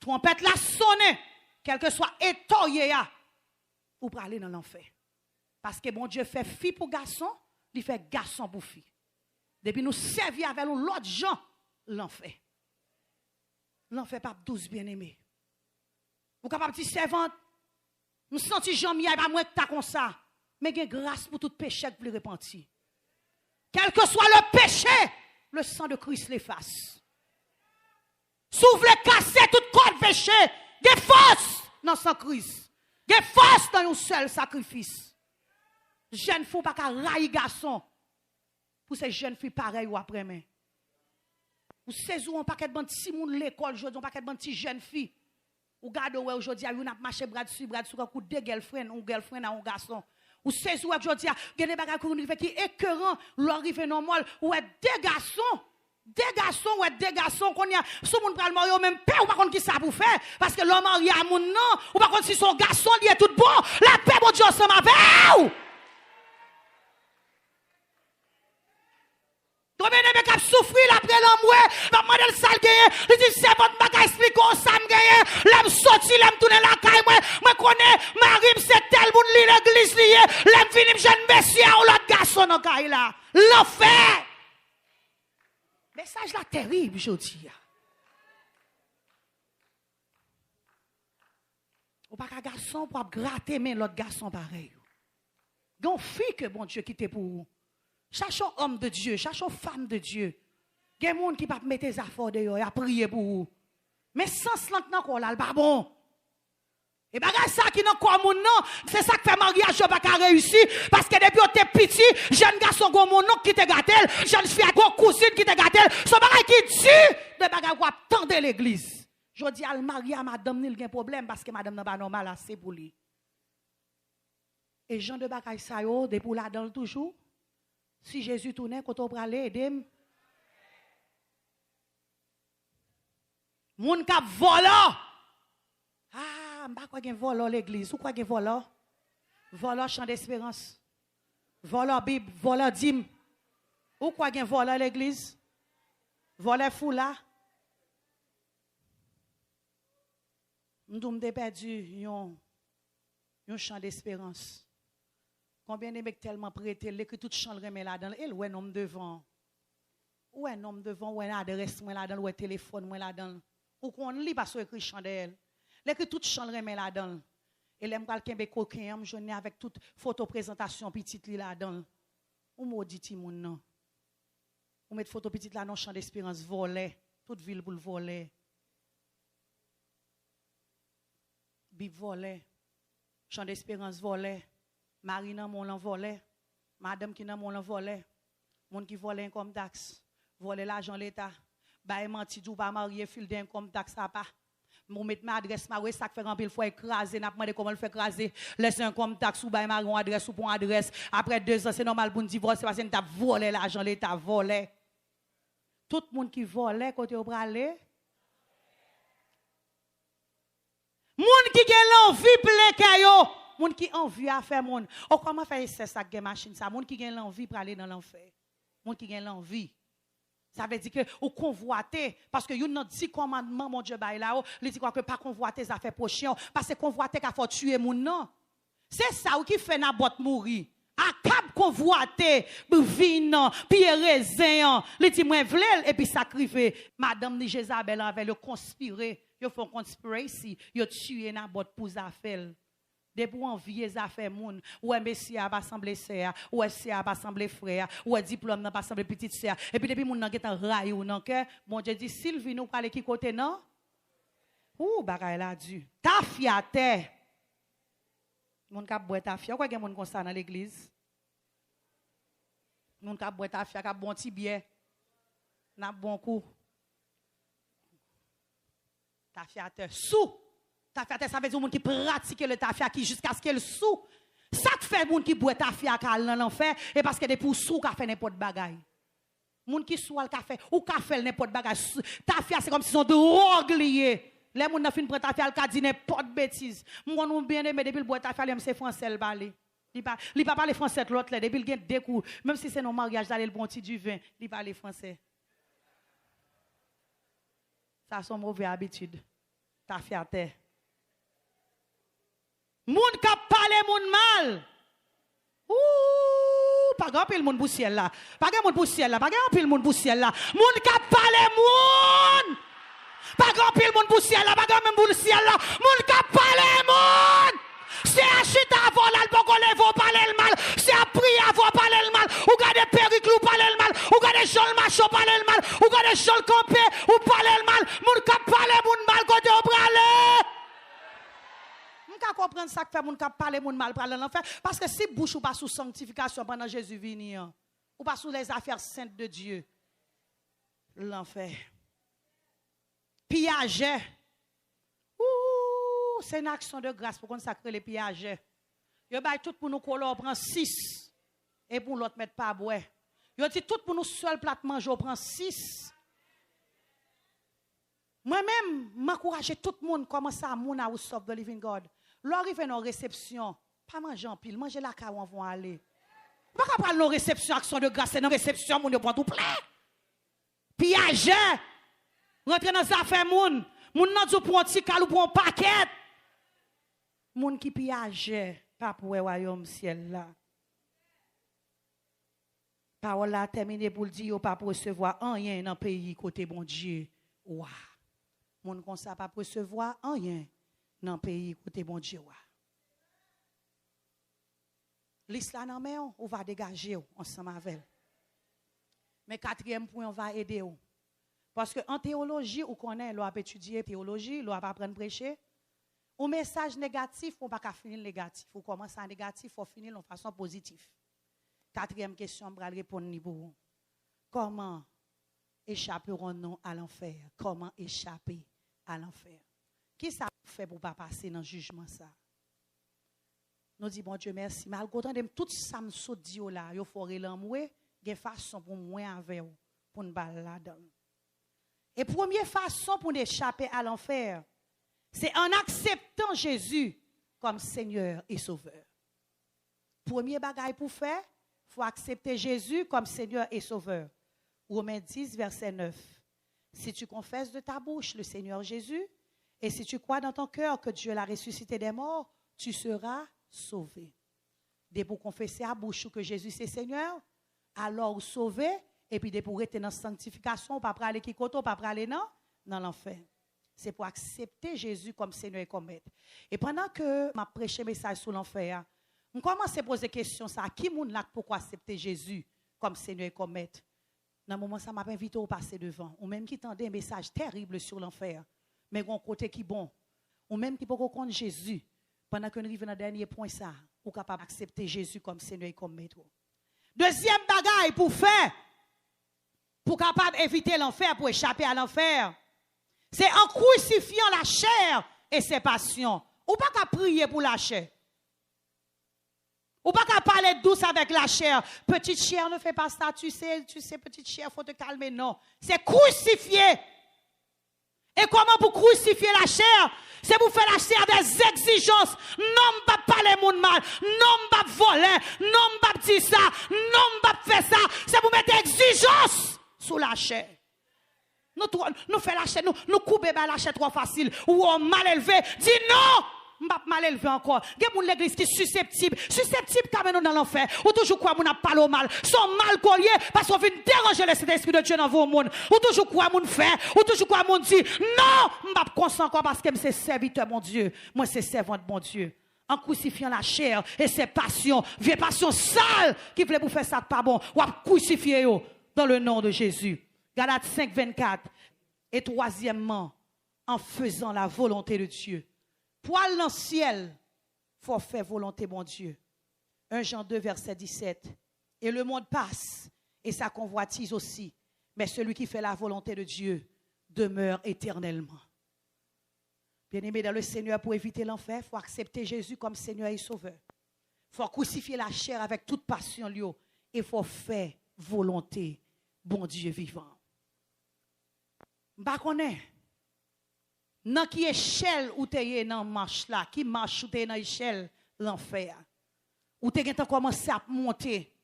trompette la sonne, quel que soit étoyé ou pour aller dans l'enfer. Parce que bon Dieu fait fille pour garçon, il fait garçon pour fille. Depuis nous servir avec l'autre gens, l'enfer. L'enfer pas 12 bien-aimés. Vous capable de dire servante, nous senti Jean-Mia pas moins que ta comme ça, mais il y a grâce pour tout péché que vous repentir. Quel que soit le péché, le sang de Christ l'efface. Si vous voulez casser toute corde péché, il y a force dans le sang de Christ. Il y a force dans un seul sacrifice. Jeune fille pas qu'à railler garçon. Pour ces jeunes filles pareilles ou après mais. Ou saisissez un paquet de bande si moun l'école aujourd'hui, un paquet de bande si jeunes filles. Ou gardez aujourd'hui, on a marché bras dessus un coup de girlfriend, ou girlfriend à un garçon. Ou c'est où aujourd'hui, il y a des bagages qui sont écœurants, l'arrivée normale, ou des garçons ou des garçons qu'on y a, si on prend le mari, même paix, ou pas contre qui ça pour faire, parce que l'homme marié à mon nom, ou pas contre si son garçon, il est tout bon, la paix, mon Dieu, ensemble avec vous. Donc, bien-aimé, qui a souffert après l'homme, m'a demandé le sale gagné, il dit, c'est votre bagage, explique ça me gagné, l'aime sorti, l'aime tourner la caille, moi, connais, Marie, c'est tel, moun li l'église lié, l'aime fini, jeune messie, ou l'autre garçon, dans caille là. L'enfer! Message là terrible, je dis. Ou pas qu'un garçon pour gratter, mais l'autre garçon pareil. Gon fille que bon Dieu quitte pour vous. Cherchons homme de Dieu, cherchons femme de Dieu. Il y a des gens qui ne peuvent pas mettre des affaires dehors et prier pour vous. Mais sans cela, il n'est pas bon. Et bagay ça qui n'a pas mon nom, c'est ça qui fait mariage pas réussi parce que depuis on était petit, jeune garçon gon mon nom qui te gâtel, jeune fille gon cousine qui te gâtel, son bagay qui tue de bagay quoi tendre l'église. Je dis al marié à madame il gen problème parce que madame n'a pas normal assez pour lui. Et Jean de bagay ça yo depuis là dans toujours. Si Jésus tournait quand on aller aider moun k'ap volant. Ah, m'pa quoi gen volant l'église, ou quoi gen volant? Volant champ d'espérance. Volant Bible, volant dîme. Ou quoi gen volant l'église? Volant foula. Nous avons perdu un champ d'espérance. Combien de mecs tellement prêtés, que tout champ remet là-dedans. Et où est un homme devant? Où est un homme devant? Où est une adresse là-dedans? Où est un téléphone là-dedans? Ou qu'on lit parce que écrit chandelle. Que tout champ remet là-dedans. Et l'aime quelqu'un be coquin, je n'ai avec toute photo présentation petite là-dedans. Ou maudit ti moun non. Ou mettre photo petite là dans champ d'espérance volé, toute ville pour le voler. Bib volé. Champ d'espérance volé. Marie nan mon l'en volé. Madame qui nan mon l'en volé. Moun qui volé income tax. Volé l'argent l'État. Baye menti dou pas marié fil d'income tax ça pas. Mon mettre ma adresse ma ça fait remplir fois écraser n'a demandé comment le fait écraser laisse un comme taxe ou bail ma adresse ou pour adresse après 2 ans c'est normal pour une divorce parce que t'a volé l'argent l'État volé tout le monde qui volait côté au bralé moun qui gen l'envie plein yo moun qui envie à faire moun oh comment faire ça gen machine ça moun qui gen l'envie pour aller dans l'enfer moun qui gen l'envie. Ça veut dire que ou convoiter parce que you n'a dit commandement mon Dieu bail là, il dit quoi que pas convoiter ça fait prochain parce que convoiter qu'a faut tuer moun non. C'est ça ou qui fait na botte mourir. A cap convoiter vin puis raisin, il dit moi vle et puis sacrifier madame ni Jézabel avec le conspirer, yo font conspiracy, yo tuer na botte pour affaire. De pour envier les affaires moun ou un messie a pas semblé sœur ou un sœur a pas semblé frère ou un diplôme n'a pas semblé petite sœur et puis depuis moun nan getan ray ou nan cœur mon Dieu dit Sylvie nous parler qui côté non ou bagay la du ta fiaté moun ka boire ta fia quoi gen moun comme ça dans l'église moun ka boire ta fia ka bon ti bien n'a bon coup ta fiaté sous tafia ça veut dire monde qui pratique le tafia qui jusqu'à ce qu'elle sous ça fait monde qui boit tafia dans l'enfer et parce que des pour sous qu'a fait n'importe bagaille monde qui sous le café ou qu'a fait n'importe bagaille tafia c'est comme si son drogue lié les monde n'a fin prendre tafia le dit n'importe bêtise moi nous bien aimé depuis le boit tafia c'est français le parler il pas parler français l'autre là depuis il gagne deux coups même si c'est non mariage d'aller le bon petit du vin il parler français ça sont mauvaise habitude tafia terre. Moun k'ap parler moun mal. Ouh, pas grand pile moun pour ciel là. Pas grand moun pour ciel là, pas grand pile moun pour ciel là. Moun k'ap parler moun. Pas grand pile moun pour ciel là, pas grand même pour ciel là. Moun k'ap parler moun. C'est acheter avant là pour qu'on lever parler le mal. C'est à prier avant parler le mal. Ou garder péricle ou parler le mal. Ou garder chol macho parler le mal. Ou garder chol campé ou parler le mal. Moun k'ap parler moun mal côté au bralé. Ka comprendre ça que fait moun ka parler moun mal parler l'enfer parce que si bouche ou pas sous sanctification pendant Jésus vini ou pas sous les affaires saintes de Dieu l'enfer pillager c'est une action de grâce pour consacrer les pillager yo bay tout pour nous couleur prend 6 et pour l'autre mettre pas boire yo dit tout pour nous seul plat manger prend 6 moi-même m'encourager tout le monde comment ça moun house of the living God. L'arrive dans réception, pas manger en pile, manger la ka où on va aller. Pas qu'à prendre nos réceptions action de grâce, dans réception moun yo prend tout plein. Piager. Rentrer dans affaire moun nan dou prend petit cal ou prend paquet. Moun qui piager, pas pour royaume ciel là. Parole là terminé pour dire yo pas pour recevoir rien dans pays côté bon Dieu. Ouah. Moun kon sa pas recevoir rien dans pays côté bon Dieu. L'islam nan men on va dégager ensemble avec. Mais quatrième point on va aider ou. Parce que en théologie on connaît l'on a étudier théologie, l'on a pas apprendre prêcher. Un message négatif on pas ka finir négatif, ou commencer en négatif, faut finir en façon positive. Quatrième question on va répondre ni pour. Comment échapperons-nous à l'enfer? Comment échapper à l'enfer? Qui ça fait pour pas passer dans le jugement ça? Nous disons, bon Dieu, merci. Malgré tout ça me saute dit là, il faut l'amour, il y a une façon pour moi avec vous, pour nous baller là-dedans. Et première façon pour échapper à l'enfer, c'est en acceptant Jésus comme Seigneur et Sauveur. Premier bagage pour faire, il faut accepter Jésus comme Seigneur et Sauveur. Romains 10, verset 9. Si tu confesses de ta bouche le Seigneur Jésus, et si tu crois dans ton cœur que Dieu l'a ressuscité des morts, tu seras sauvé. Dès pour confesser à bouche que Jésus c'est Seigneur, alors sauvé, et puis dès pour être dans la sanctification, pas aller qui côté, pas aller dans l'enfer. C'est pour accepter Jésus comme Seigneur et comme Maître. Et pendant que je prêche le message sur l'enfer, je commence à poser la question, ça, qui est là pourquoi accepter Jésus comme Seigneur et comme Maître? Dans le moment, ça m'a invité à passer devant. Ou même qui tendait un message terrible sur l'enfer, mais un côté qui est bon. Ou même qui peut comprendre Jésus, pendant que nous arrivons dans le dernier point, ça, ou capable d'accepter Jésus comme Seigneur et comme Maître. Deuxième bagaille pour faire, pour capable éviter l'enfer, pour échapper à l'enfer, c'est en crucifiant la chair et ses passions. Ou pas qu'à prier pour la chair. Ou pas qu'à parler douce avec la chair. Petite chair, ne fais pas ça, tu sais, petite chair, il faut te calmer. Non, c'est crucifier. Et comment pour crucifier la chair? C'est pour faire la chair des exigences. Non, pas parler mon mal. Non, pas voler. Non, pas dire ça. Non, pas faire ça. C'est pour mettre exigence sur la chair. Nous faisons la chair, nous coupons la chair trop facile. Ou on mal élevé. Dis non! Je pas mal élevé encore. Il y a l'église qui est susceptible quand même dans l'enfer. Ou toujours quoi, on n'a pas le mal. Son mal collier parce qu'on vient déranger le Saint-Esprit de Dieu dans vos mondes. Ou toujours quoi, on fait. Ou toujours quoi, on dit non, je ne pas consent encore parce que c'est serviteur, mon Dieu. Moi, c'est servante, mon Dieu. En crucifiant la chair et ses passions, vieilles passions sales qui voulaient vous faire ça pas bon. Ou à crucifier dans le nom de Jésus. Galates 5, 24. Et troisièmement, en faisant la volonté de Dieu. Poil dans le ciel, il faut faire volonté, mon Dieu. 1 Jean 2, verset 17. Et le monde passe, et sa convoitise aussi. Mais celui qui fait la volonté de Dieu demeure éternellement. Bien-aimé dans le Seigneur, pour éviter l'enfer, il faut accepter Jésus comme Seigneur et Sauveur. Il faut crucifier la chair avec toute passion, et il faut faire volonté, bon Dieu vivant. Je connais. Dans qui échelle ou t'es dans marche là, qui marche ou t'es dans l'échelle l'enfer. Ou t'es commencé à monter,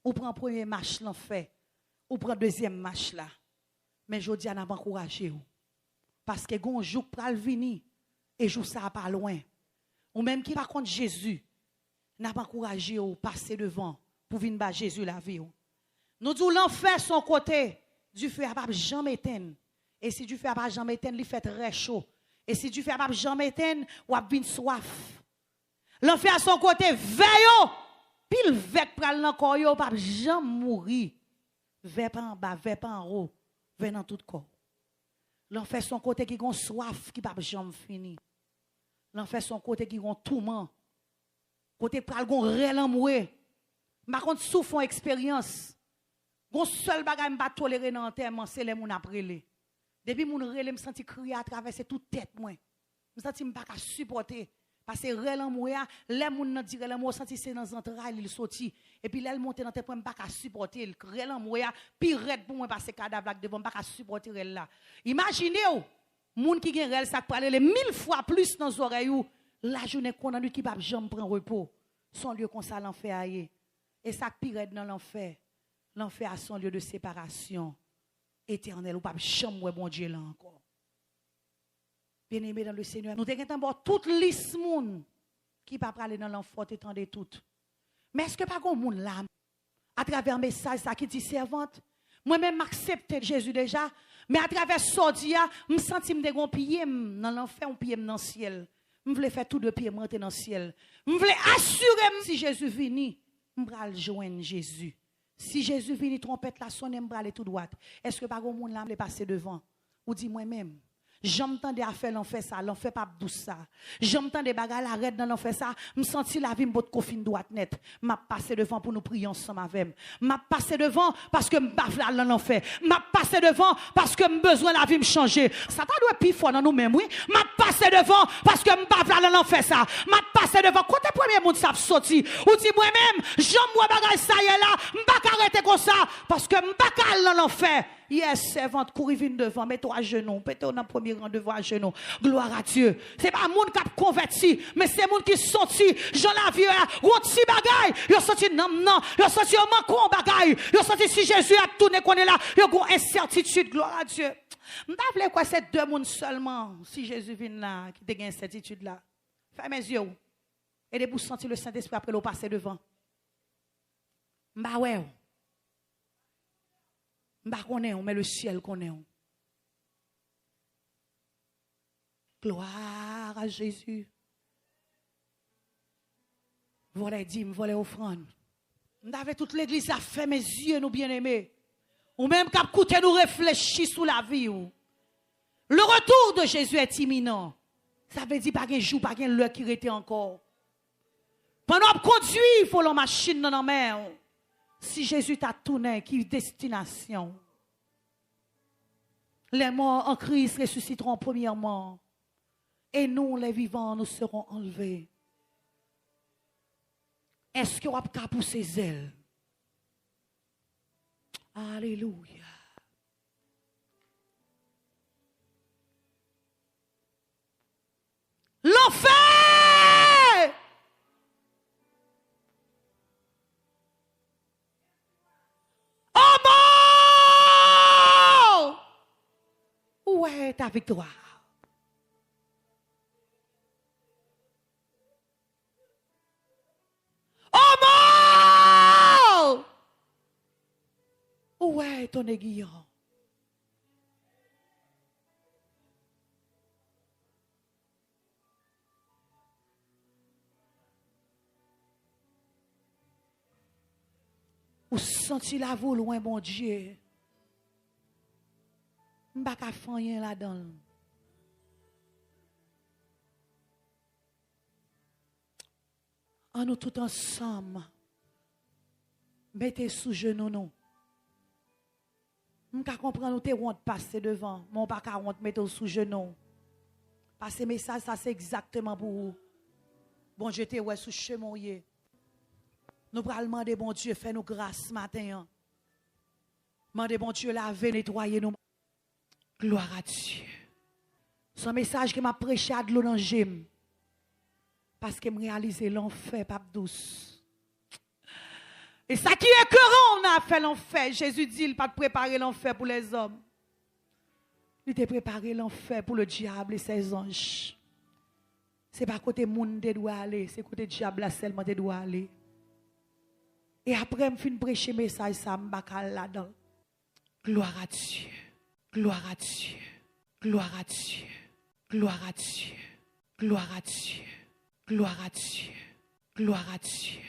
ou prend première marche l'enfer, ou prend deuxième marche là. Mais je dis à n'a pas encouragé ou. Parce que gon jour pral venir et jour ça pas loin. Ou même qui par contre Jésus n'a pas encouragé ou passer devant pour venir bas Jésus la vie ou. Nous disons l'enfer son côté, du feu a pas jamais éteindre. Et si du feu a pas jamais éteindre, il fait très chaud. Et si du feu a pas jamais éteindre, ou a bien soif. L'enfer à son côté, veille, pile vec pral nan corps yo, pas jamais mourir. Vec pas en bas, vec pas en haut, vec dans tout corps. L'enfer son côté qui gon soif, qui pas jamais fini. L'enfer son côté qui gon tourment. Côté pral gon rel en moué. Par contre souffre expérience. Gon seul bagay m'pa tolérer dans enterrement, c'est les moun après les. Depuis mon relais me senti crier à traverser toute tête moi. Me senti me pas supporter parce que relais moi les moun nan dire les moi senti c'est dans entrailles il sorti et puis là il monter dans tête moi pas supporter le relais moi pire raide pour moi parce que cadavre devant pas supporter là. Imaginez moun qui gen relais ça parler les 1000 fois plus dans les oreilles ou la journée qu'on a qui pas jamais prendre repos. Son lieu comme ça l'enfer aille. Et ça pire dans l'enfer. L'enfer a son lieu de séparation. Éternel ou pas chambre bon Dieu là encore. Bien-aimé dans le Seigneur, nous devons toute liste moun qui pas parler dans l'enfer t'étendez tout. Mais est-ce que pas grand monde là à travers message ça qui dit servante, moi même m'accepter Jésus déjà, mais à travers sordia, me senti me gon pied dans l'enfer, on pied dans le ciel. Me voulais faire tout de pied monter dans le ciel. Me voulais assurer si Jésus vini, me pral joindre Jésus. Si Jésus vient, trompette la sonne, m'brale tout droite. Est-ce que par contre monde là me passer devant ou dit moi-même j'entends à faire l'enfer ça, l'enfer pas douce ça. J'entends des bagages arrête dans l'enfer ça, me senti la vie m'bot confine droite net. M'a passé devant pour nous prier ensemble avec. M'a passé devant parce que m'baf là dans l'enfer. M'a passé devant parce que besoin la vie me changer. Ça ta doit plus fort dans nous même oui. M'a passé devant parce que m'baf là dans l'enfer ça. M'a passé devant côté premier monde ça sorti. Ou dit moi-même, j'aime moi bagage ça y est là, m'pas arrêter comme ça parce que m'pas dans l'enfer. Yes, servante, cours vine devant, mets-toi à genoux, mets-toi dans le premier rang devant à genoux. Gloire à Dieu. C'est pas monde qui a converti, mais c'est monde qui sorti, Jean la vieux, roti bagay, yo sorti non, yo sorti au manquon bagay, yo sorti si Jésus a tourné qu'on est là, yo gon incertitude, gloire à Dieu. M'davle quoi c'est deux monde seulement, si Jésus vient là, qui te gagne incertitude là. Fermez mes yeux. Et de vous sentir le Saint-Esprit après le passer devant. M'ba ouais. M'ba connaît, mais le ciel connaît. Gloire à Jésus. Voilà dîme, voilà offrande. M'avait toute l'église a fait mes yeux nous bien-aimés. Ou même qu'à écouter nous réfléchir sur la vie. Le retour de Jésus est imminent. Ça veut dire pas un jour, pas un l'heure qui était encore. Pendant qu'on conduit, il faut la machine dans la mer. Si Jésus t'a tourné, qui destination? Les morts en Christ ressusciteront premièrement. Et nous, les vivants, nous serons enlevés. Est-ce qu'on va pousser ses ailes? Alléluia. L'enfer! Oh mort! Où est ta victoire? Oh mort! Où est ton aiguillon? Ou senti la voix loin, mon Dieu. M'pa ka faire rien là-dedans. En nous tout ensemble, mettez sous genou nous. M'ka comprendre nous te honte passer devant, mon pas ka honte mettez sous genou. Parce que message ça c'est exactement pour vous. Bon Dieu te ouais sous chemin. Nous pral demander bon Dieu fais nous grâce ce matin. Demandez bon Dieu laver nettoyer nous. Gloire à Dieu. Son message que m'a prêché à de l'eau dans le gym. Parce que me réaliser l'enfer pas douce. Et ça qui est que on a fait l'enfer. Jésus dit il pas préparer l'enfer pour les hommes. Il t'a préparé l'enfer pour le diable et ses anges. C'est pas côté monde qui doit aller, c'est côté diable là seulement qui doit aller. Et après, je finis prêcher le message, ça me là-dedans. Gloire à Dieu. Gloire à Dieu. Gloire à Dieu. Gloire à Dieu. Gloire à Dieu. Gloire à Dieu. Gloire à Dieu.